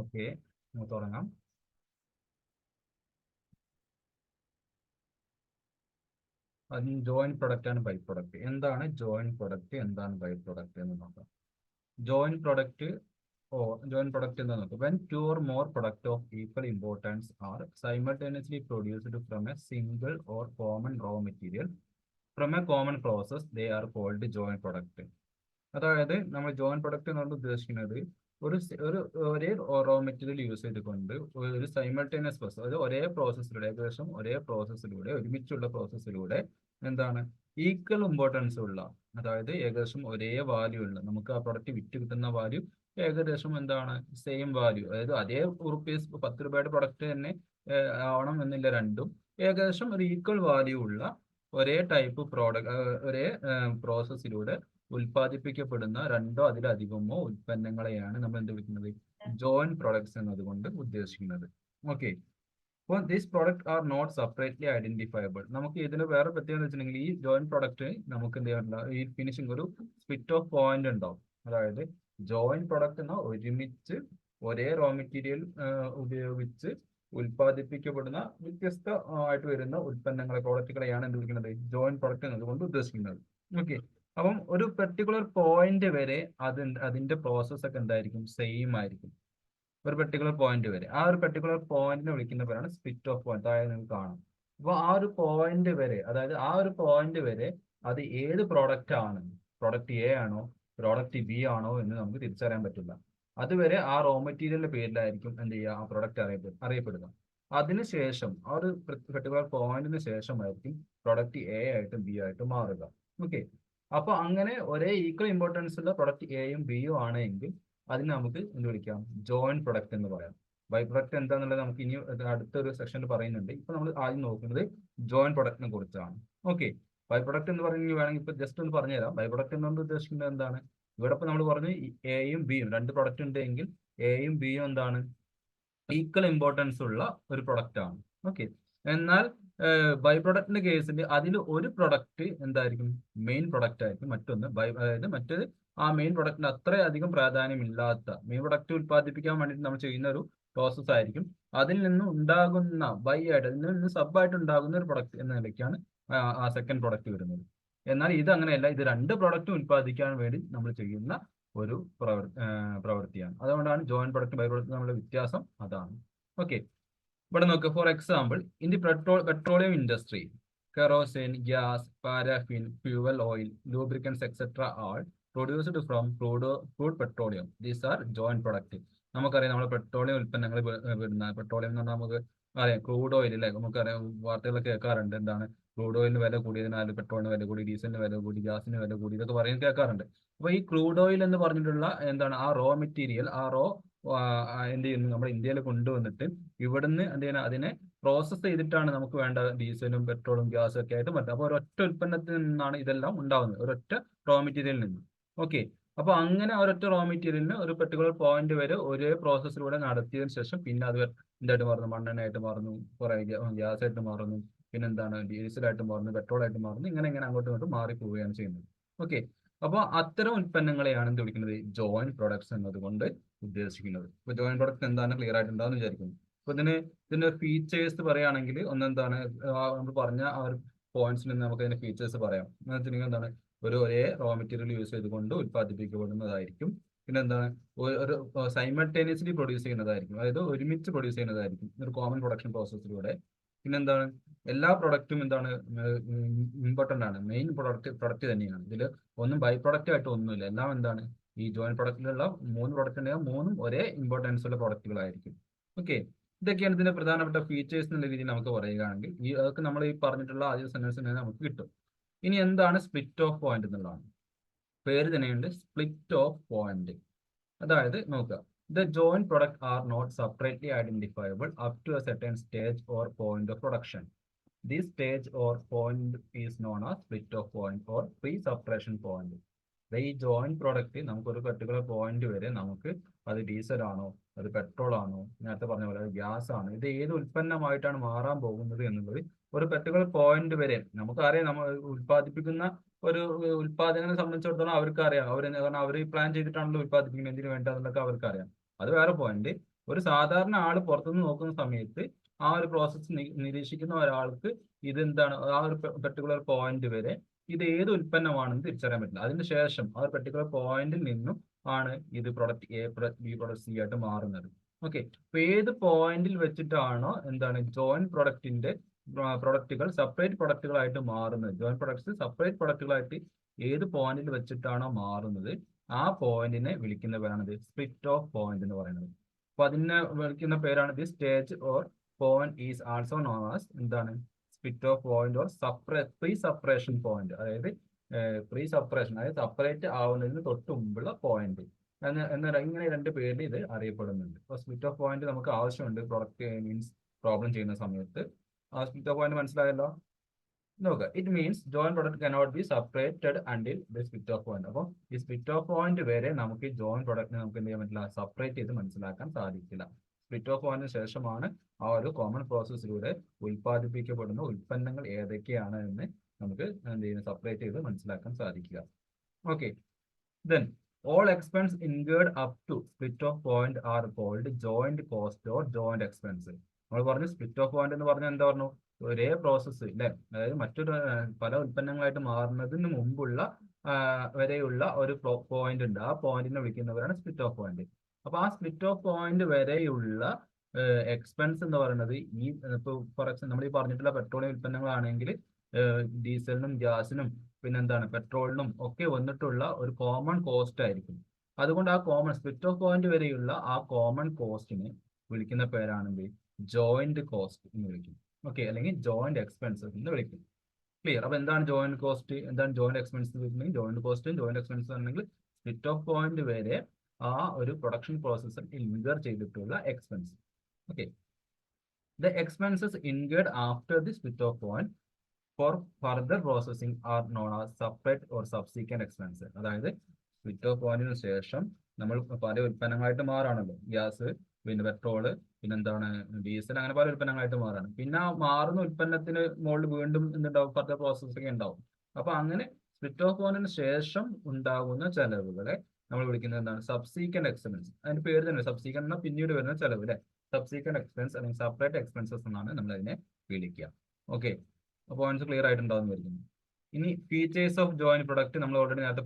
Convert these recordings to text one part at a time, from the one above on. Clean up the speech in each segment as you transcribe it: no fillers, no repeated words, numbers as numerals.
Okay, നമുക്ക് തുടങ്ങാം. Joint product ആണ് ബൈ പ്രൊഡക്റ്റ്. എന്താണ് ജോയിന്റ് പ്രൊഡക്റ്റ്, എന്താണ് ബൈ പ്രൊഡക്റ്റ് എന്ന് നോക്കാം. ജോയിന്റ് പ്രൊഡക്റ്റ് joint product എന്താ നോക്കാം. When two or more product of equal importance are simultaneously produced from a single or common raw material from a common process, they are called joint product. അതായത് നമ്മൾ joint product എന്നാണ് ഉദ്ദേശിക്കുന്നത് ഒരേ raw material use ചെയ്തുകൊണ്ട് ഒരു simultaneous process, അതായത് ഒരേ പ്രോസസ്സിലൂടെ ഒരുമിച്ചുള്ള പ്രോസസ്സിലൂടെ എന്താണ് ഈക്വൽ ഇമ്പോർട്ടൻസ് ഉള്ള, അതായത് ഏകദേശം ഒരേ വാല്യൂ ഉള്ള, നമുക്ക് ആ പ്രൊഡക്റ്റ് വിറ്റ് കിട്ടുന്ന വാല്യൂ ഏകദേശം എന്താണ് സെയിം വാല്യൂ, അതായത് അതേ റുപ്പീസ് 10 രൂപയുടെ പ്രൊഡക്റ്റ് തന്നെ ആവണം എന്നില്ല, രണ്ടും ഏകദേശം ഒരു ഈക്വൽ വാല്യൂ ഉള്ള ഒരേ ടൈപ്പ് പ്രോഡക്റ്റ്, ഒരേ പ്രോസസ്സിലൂടെ ഉൽപ്പാദിപ്പിക്കപ്പെടുന്ന രണ്ടോ അതിലധികമോ ഉൽപ്പന്നങ്ങളെയാണ് നമ്മൾ എന്ത് വിളിക്കുന്നത്, ജോയിന്റ് പ്രൊഡക്ട്സ് എന്നതുകൊണ്ട് ഉദ്ദേശിക്കുന്നത്. ഓക്കെ, അപ്പോൾ these product are not separately identifiable. നമുക്ക് ഇതിന് വേറെ പ്രത്യേകത വെച്ചിട്ടുണ്ടെങ്കിൽ ഈ ജോയിന്റ് പ്രൊഡക്റ്റ് നമുക്ക് എന്ത് ചെയ്യാറില്ല, ഈ ഫിനിഷിംഗ് ഒരു സ്പ്ലിറ്റ് ഓഫ് പോയിന്റ് ഉണ്ടാവും. അതായത് ജോയിന്റ് പ്രൊഡക്റ്റ് എന്ന ഒരുമിച്ച് ഒരേ റോ മെറ്റീരിയൽ ഉപയോഗിച്ച് ഉൽപ്പാദിപ്പിക്കപ്പെടുന്ന വ്യത്യസ്ത ആയിട്ട് വരുന്ന ഉൽപ്പന്നങ്ങളെ, പ്രോഡക്റ്റുകളെയാണ് എന്ത് വിളിക്കുന്നത്, ജോയിന്റ് പ്രൊഡക്റ്റ് എന്നതുകൊണ്ട് ഉദ്ദേശിക്കുന്നത്. ഓക്കെ, അപ്പം ഒരു പെർട്ടിക്കുലർ പോയിന്റ് വരെ അതിന്റെ പ്രോസസ് ഒക്കെ എന്തായിരിക്കും, സെയിം ആയിരിക്കും. ഒരു പെർട്ടിക്കുലർ പോയിന്റ് വരെ, ആ ഒരു പെർട്ടിക്കുലർ പോയിന്റിനെ വിളിക്കുന്ന പേരാണ് സ്പ്ലിറ്റ് ഓഫ് പോയിന്റ്. അതായത് നിങ്ങൾക്ക് കാണാം, അപ്പോൾ ആ ഒരു പോയിന്റ് വരെ, അതായത് ആ ഒരു പോയിന്റ് വരെ അത് ഏത് പ്രോഡക്റ്റ് ആണ്, പ്രോഡക്റ്റ് എ ആണോ പ്രോഡക്റ്റ് ബി ആണോ എന്ന് നമുക്ക് തിരിച്ചറിയാൻ പറ്റില്ല. അതുവരെ ആ റോ മെറ്റീരിയലിന്റെ പേരിലായിരിക്കും എന്ത് ചെയ്യുക, ആ പ്രോഡക്റ്റ് അറിയപ്പെടുക. അതിനുശേഷം ആ ഒരു പെർട്ടിക്കുലർ പോയിന്റിന് ശേഷമായിരിക്കും പ്രോഡക്റ്റ് എ ആയിട്ടും ബി ആയിട്ടും മാറുക. ഓക്കെ, അപ്പൊ അങ്ങനെ ഒരേ ഈക്വൽ ഇമ്പോർട്ടൻസ് ഉള്ള പ്രൊഡക്റ്റ് എയും ബിയും ആണെങ്കിൽ അതിന് നമുക്ക് എന്ത് വിളിക്കാം, ജോയിന്റ് പ്രൊഡക്റ്റ് എന്ന് പറയാം. ബൈ പ്രൊഡക്റ്റ് എന്താന്നുള്ളത് നമുക്ക് ഇനി അടുത്തൊരു സെക്ഷനിൽ പറയുന്നുണ്ട്. ഇപ്പൊ നമ്മൾ ആദ്യം നോക്കുന്നത് ജോയിന്റ് പ്രൊഡക്റ്റിനെ കുറിച്ചാണ്. ഓക്കെ, ബൈ പ്രൊഡക്റ്റ് എന്ന് പറഞ്ഞു വേണമെങ്കിൽ ഇപ്പൊ ജസ്റ്റ് ഒന്ന് പറഞ്ഞുതരാം. ബൈ പ്രൊഡക്റ്റ് എന്നുകൊണ്ട് ഉദ്ദേശിക്കുന്നത് എന്താണ്, ഇവിടെ ഇപ്പൊ നമ്മൾ പറഞ്ഞു എയും ബിയും രണ്ട് പ്രൊഡക്റ്റ് ഉണ്ടെങ്കിൽ എയും ബിയും എന്താണ് ഈക്വൽ ഇമ്പോർട്ടൻസ് ഉള്ള ഒരു പ്രൊഡക്റ്റ് ആണ്. ഓക്കെ, എന്നാൽ ബൈ പ്രൊഡക്റ്റിന്റെ കേസിൽ അതിൽ ഒരു പ്രൊഡക്റ്റ് എന്തായിരിക്കും, മെയിൻ പ്രൊഡക്റ്റ് ആയിരിക്കും, മറ്റൊന്ന് അതായത് മറ്റേത് ആ മെയിൻ പ്രൊഡക്റ്റിന് അത്രയധികം പ്രാധാന്യമില്ലാത്ത, മെയിൻ പ്രൊഡക്റ്റ് ഉത്പാദിപ്പിക്കാൻ വേണ്ടിയിട്ട് നമ്മൾ ചെയ്യുന്ന ഒരു പ്രോസസ് ആയിരിക്കും. അതിൽ നിന്ന് ഉണ്ടാകുന്ന അതിൽ നിന്ന് സബായിട്ട് ഉണ്ടാകുന്ന ഒരു പ്രൊഡക്റ്റ് എന്ന നിലയ്ക്കാണ് ആ സെക്കൻഡ് പ്രൊഡക്റ്റ് വരുന്നത്. എന്നാൽ ഇത് അങ്ങനെയല്ല, ഇത് രണ്ട് പ്രൊഡക്റ്റും ഉത്പാദിക്കാൻ വേണ്ടി നമ്മൾ ചെയ്യുന്ന ഒരു പ്രവൃത്തിയാണ്. അതുകൊണ്ടാണ് ജോയിന്റ് പ്രൊഡക്റ്റ് ബൈ പ്രൊഡക്റ്റ് തമ്മിലുള്ള വ്യത്യാസം അതാണ്. ഓക്കെ, ഇവിടെ നോക്കുക. For example, in the petroleum industry, kerosene, gas, paraffin, fuel oil, lubricants etcetera all produced from crude petroleum. These are joint product. നമുക്കറിയാം, നമ്മൾ പെട്രോളിയം ഉൽപ്പന്നങ്ങൾ വിടുന്ന പെട്രോളിയം എന്ന് പറഞ്ഞാൽ നമുക്ക് അറിയാം, ക്രൂഡ് ഓയിൽ അല്ലേ, നമുക്കറിയാം, വാർത്തകളൊക്കെ കേൾക്കാറുണ്ട്. എന്താണ്, ക്രൂഡ് ഓയിലിന് വില കൂടിയതിനാൽ പെട്രോളിന് വില കൂടി, ഡീസലിന് വില കൂടി, ഗ്യാസിന് വില കൂടി, ഇതൊക്കെ പറയുന്നത് കേൾക്കാറുണ്ട്. അപ്പൊ ഈ ക്രൂഡ് ഓയിൽ എന്ന് പറഞ്ഞിട്ടുള്ള എന്താണ് ആ റോ മെറ്റീരിയൽ, ആ റോ എന്ത് ചെയ്യുന്നു, നമ്മുടെ ഇന്ത്യയിൽ കൊണ്ടുവന്നിട്ട് ഇവിടുന്ന് എന്ത് ചെയ്യണം, അതിനെ പ്രോസസ്സ് ചെയ്തിട്ടാണ് നമുക്ക് വേണ്ട ഡീസലും പെട്രോളും ഗ്യാസും ഒക്കെ ആയിട്ട് മറ്റും. അപ്പൊ ഒരൊറ്റ ഉൽപ്പന്നത്തിൽ നിന്നാണ് ഇതെല്ലാം ഉണ്ടാവുന്നത്, ഒരൊറ്റ റോ മെറ്റീരിയലിൽ നിന്ന്. ഓക്കെ, അപ്പൊ അങ്ങനെ ഒരൊറ്റ റോ മെറ്റീരിയലിന് ഒരു പെർട്ടിക്കുലർ പോയിന്റ് വരെ ഒരേ പ്രോസസ്സിലൂടെ നടത്തിയതിനു ശേഷം പിന്നെ അത് എന്തായിട്ട് മാറുന്നു, മണ്ണെണ്ണയായിട്ട് മാറുന്നു, കുറെ ഗ്യാസ് ആയിട്ട് മാറുന്നു, പിന്നെ എന്താണ് ഡീസലായിട്ട് മാറുന്നു, പെട്രോളായിട്ട് മാറുന്നു, ഇങ്ങനെ അങ്ങോട്ടും ഇങ്ങോട്ടും മാറിപ്പോവുകയാണ് ചെയ്യുന്നത്. ഓക്കെ, അപ്പോൾ അത്തരം ഉൽപ്പന്നങ്ങളെയാണ് എന്ത് വിളിക്കുന്നത്, ജോയിന്റ് പ്രൊഡക്ട്സ് എന്നതുകൊണ്ട് ഉദ്ദേശിക്കുന്നത്. ഇപ്പൊ ജോയിന്റ് പ്രൊഡക്റ്റ് എന്താണ് ക്ലിയർ ആയിട്ടുണ്ടാവും വിചാരിക്കുന്നു. അപ്പൊ ഇതിന്റെ ഫീച്ചേഴ്സ് പറയുകയാണെങ്കിൽ ഒന്നെന്താണ്, നമ്മൾ പറഞ്ഞ ആ ഒരു പോയിന്റ്സിൽ നിന്ന് നമുക്ക് അതിന്റെ ഫീച്ചേഴ്സ് പറയാം. എന്ന് വെച്ചിട്ടുണ്ടെങ്കിൽ എന്താണ്, ഒരേ റോ മെറ്റീരിയൽ യൂസ് ചെയ്തുകൊണ്ട് ഉൽപ്പാദിപ്പിക്കപ്പെടുന്നതായിരിക്കും. പിന്നെ എന്താണ്, ഒരു സൈമൾട്ടേനിയസ്ലി പ്രൊഡ്യൂസ് ചെയ്യുന്നതായിരിക്കും, അതായത് ഒരുമിച്ച് പ്രൊഡ്യൂസ് ചെയ്യുന്നതായിരിക്കും ഒരു കോമൺ പ്രൊഡക്ഷൻ പ്രോസസ്സിലൂടെ. പിന്നെന്താണ്, എല്ലാ പ്രൊഡക്റ്റും എന്താണ് ഇമ്പോർട്ടന്റ് ആണ്, മെയിൻ പ്രൊഡക്റ്റ് തന്നെയാണ്. ഇതിൽ ഒന്നും ബൈ പ്രൊഡക്റ്റ് ആയിട്ട് ഒന്നുമില്ല, എല്ലാം എന്താണ് ഈ ജോയിന്റ് പ്രൊഡക്റ്റിലുള്ള 3 പ്രൊഡക്റ്റ് ഉണ്ടെങ്കിൽ 3ഉം ഒരേ ഇമ്പോർട്ടൻസ് ഉള്ള പ്രൊഡക്റ്റുകളായിരിക്കും. ഓക്കെ, ഇതൊക്കെയാണ് ഇതിന്റെ പ്രധാനപ്പെട്ട ഫീച്ചേഴ്സ് എന്നുള്ള രീതിയിൽ നമുക്ക് പറയുകയാണെങ്കിൽ അതൊക്കെ നമ്മൾ ഈ പറഞ്ഞിട്ടുള്ള ആദ്യ സെന്റൻസിൽ നിന്ന് നമുക്ക് കിട്ടും. ഇനി എന്താണ് സ്പ്ലിറ്റ് ഓഫ് പോയിന്റ് എന്നുള്ളതാണ്. പേര് തന്നെയുണ്ട്, സ്പ്ലിറ്റ് ഓഫ് പോയിന്റ്. അതായത് നോക്കുക, the joint product are not separately identifiable up to a certain stage or point of production. This stage or point is known as split off point or pre-separation point. ഈ joint product നമുക്ക് ഒരു particular point വരെ നമുക്ക് അത് diesel ആണോ, അത് petrol ആണോ, നേരത്തെ പറഞ്ഞ പോലെ ഗ്യാസ് ആണ്, ഇത് ഏത് ഉൽപ്പന്നമായിട്ടാണ് മാറാൻ പോകുന്നത് എന്നുള്ളത് ഒരു പെർട്ടിക്കുലർ പോയിന്റ് വരെ നമുക്കറിയാം. നമ്മൾ ഉൽപ്പാദിപ്പിക്കുന്ന ഒരു ഉൽപ്പാദകനെ സംബന്ധിച്ചിടത്തോളം അവർക്ക് അറിയാം, കാരണം അവർ പ്ലാൻ ചെയ്തിട്ടാണല്ലോ ഉൽപ്പാദിപ്പിക്കുന്നത്, എന്തിനു വേണ്ടതെന്നൊക്കെ അവർക്ക് അറിയാം. അത് വേറെ പോയിന്റ്. ഒരു സാധാരണ ആൾ പുറത്തുനിന്ന് നോക്കുന്ന സമയത്ത് ആ ഒരു പ്രോസസ്സ് നിരീക്ഷിക്കുന്ന ഒരാൾക്ക് ഇതെന്താണ് ആ ഒരു പെർട്ടിക്കുലർ പോയിന്റ് വരെ ഇത് ഏത് ഉൽപ്പന്നമാണെന്ന് തിരിച്ചറിയാൻ പറ്റില്ല. അതിനുശേഷം ആ ഒരു പെർട്ടിക്കുലർ പോയിന്റിൽ നിന്നും ആണ് ഇത് product A product B product C ആയിട്ട് മാറുന്നത്. ഓക്കെ, അപ്പൊ ഏത് പോയിന്റിൽ വെച്ചിട്ടാണോ എന്താണ് ജോയിന്റ് പ്രൊഡക്റ്റിന്റെ പ്രൊഡക്റ്റുകൾ സെപ്പറേറ്റ് പ്രൊഡക്റ്റുകളായിട്ട് മാറുന്നത്, ജോയിന്റ് പ്രൊഡക്ട്സ് സെപ്പറേറ്റ് പ്രൊഡക്റ്റുകളായിട്ട് ഏത് പോയിന്റിൽ വെച്ചിട്ടാണോ മാറുന്നത് ആ പോയിന്റിനെ വിളിക്കുന്ന പേരാണ് സ്പ്ലിറ്റ് ഓഫ് പോയിന്റ് എന്ന് പറയുന്നത്. അപ്പൊ അതിനെ വിളിക്കുന്ന പേരാണ് the stage or point is also known as എന്താണ് split off point or pre separation point. അതായത് പ്രീ സെപ്പറേഷൻ, അതായത് സെപ്പറേറ്റ് ആവുന്നതിന് തൊട്ട് മുമ്പുള്ള പോയിന്റ് ഇങ്ങനെ രണ്ട് പേരിൽ ഇത് അറിയപ്പെടുന്നുണ്ട്. അപ്പോൾ സ്പ്ലിറ്റ് ഓഫ് പോയിന്റ് നമുക്ക് ആവശ്യമുണ്ട് പ്രൊഡക്റ്റ് മീൻസ് പ്രോബ്ലം ചെയ്യുന്ന സമയത്ത്. ആ സ്പ്ലിറ്റ് ഓഫ് പോയിന്റ് മനസ്സിലായല്ലോ. നോക്കുക, it means joint product cannot be separated until the split off point. അപ്പോൾ ഈ സ്പ്ലിറ്റ് ഓഫ് പോയിന്റ് വരെ നമുക്ക് ജോയിന്റ് പ്രൊഡക്റ്റിനെ നമുക്ക് എന്ത് ചെയ്യാൻ പറ്റില്ല, സെപ്പറേറ്റ് ചെയ്ത് മനസ്സിലാക്കാൻ സാധിക്കില്ല. സ്പ്ലിറ്റ് ഓഫ് പോയിന്റിന് ശേഷമാണ് ആ ഒരു കോമൺ പ്രോസസ്സിലൂടെ ഉൽപ്പാദിപ്പിക്കപ്പെടുന്ന ഉൽപ്പന്നങ്ങൾ ഏതൊക്കെയാണ് എന്ന് നമുക്ക് എന്ത് ചെയ്യുന്നത്, സെപ്പറേറ്റ് ചെയ്ത് മനസ്സിലാക്കാൻ സാധിക്കുക. Okay, then all expense incurred up to split off point are called joint cost or joint expense. നമ്മൾ പറഞ്ഞു സ്പ്ലിറ്റ് ഓഫ് പോയിന്റ് എന്ന് പറഞ്ഞാൽ എന്താ പറഞ്ഞു, ഒരേ പ്രോസസ്സ് അല്ലെ, അതായത് മറ്റൊരു പല ഉൽപ്പന്നങ്ങളായിട്ട് മാറുന്നതിന് മുമ്പുള്ള വരെയുള്ള ഒരു പോയിന്റ് ഉണ്ട്. ആ പോയിന്റിനെ വിളിക്കുന്നവരാണ് സ്പ്ലിറ്റ് ഓഫ് പോയിന്റ്. അപ്പൊ ആ സ്പ്ലിറ്റ് ഓഫ് പോയിന്റ് വരെയുള്ള എക്സ്പെൻസ് എന്ന് പറയുന്നത് ഈ ഇപ്പൊ ഫോർ എക്സാമ്പിൾ നമ്മൾ ഈ പറഞ്ഞിട്ടുള്ള പെട്രോളിയം ഉൽപ്പന്നങ്ങളാണെങ്കിൽ ഡീസലിനും ഗ്യാസിനും പിന്നെന്താണ് പെട്രോളിനും ഒക്കെ വന്നിട്ടുള്ള ഒരു കോമൺ കോസ്റ്റ് ആയിരിക്കും. അതുകൊണ്ട് ആ കോമൺ സ്പ്ലിറ്റ് ഓഫ് പോയിന്റ് വരെയുള്ള ആ കോമൺ കോസ്റ്റിനെ വിളിക്കുന്ന പേരാണെന്ത്, ജോയിന്റ് കോസ്റ്റ് എന്ന് വിളിക്കും. ഓക്കെ, അല്ലെങ്കിൽ ജോയിന്റ് എക്സ്പെൻസസ് എന്ന് വിളിക്കും. ക്ലിയർ? അപ്പൊ എന്താണ് ജോയിന്റ് കോസ്റ്റ്, എന്താണ് ജോയിന്റ് എക്സ്പെൻസ് എന്ന് വിളിക്കുന്നത്? ജോയിന്റ് കോസ്റ്റും ജോയിന്റ് എക്സ്പെൻസും ആണെങ്കിൽ സ്പ്ലിറ്റ് ഓഫ് പോയിന്റ് വരെ ആ ഒരു പ്രൊഡക്ഷൻ പ്രോസസ്സിൽ ഇൻകർ ചെയ്തിട്ടുള്ള expense. Okay, the expenses incurred after the split off point for further processing are known as separate or subsequent expenses. അതായത് സ്പ്ലിറ്റ് ഓഫ് പോയിന്റിന് ശേഷം നമ്മൾ പല ഉൽപ്പന്നങ്ങളായിട്ട് മാറാണല്ലോ, ഗ്യാസ് പിന്നെ പെട്രോള് പിന്നെന്താണ് ഡീസൽ, അങ്ങനെ പല ഉൽപ്പന്നങ്ങളായിട്ട് മാറാണ്. പിന്നെ ആ മാറുന്ന ഉൽപ്പന്നത്തിന് മുകളിൽ വീണ്ടും എന്തുണ്ടാവും, ഫർദർ പ്രോസസ്സിംഗ് ഉണ്ടാവും. അപ്പൊ അങ്ങനെ സ്പ്ലിറ്റ് ഓഫ് പോയിന്റിന് ശേഷം ഉണ്ടാകുന്ന ചെലവുകളെ നമ്മൾ വിളിക്കുന്നത് എന്താണ്, സബ്സീക്വന്റ് എക്സ്പെൻസ്. അതിന്റെ പേര് തന്നെ സബ്സീക്വന്റ് എന്നാൽ പിന്നീട് വരുന്ന ചെലവ് അല്ലെ, സബ്സീക്വന്റ് എക്സ്പെൻസ് അല്ലെങ്കിൽ സെപ്പറേറ്റ് എക്സ്പെൻസസ് എന്നാണ് നമ്മൾ അതിനെ വിളിക്കുക. ഓക്കെ, പോയിന്റ്സ് ക്ലിയർ ആയിട്ടുണ്ടാവുന്ന വരുന്നു. ഇനി ഫീച്ചേഴ്സ് ഓഫ് ജോയിന്റ് പ്രൊഡക്റ്റ് നമ്മൾ ഓൾറെഡി നേരത്തെ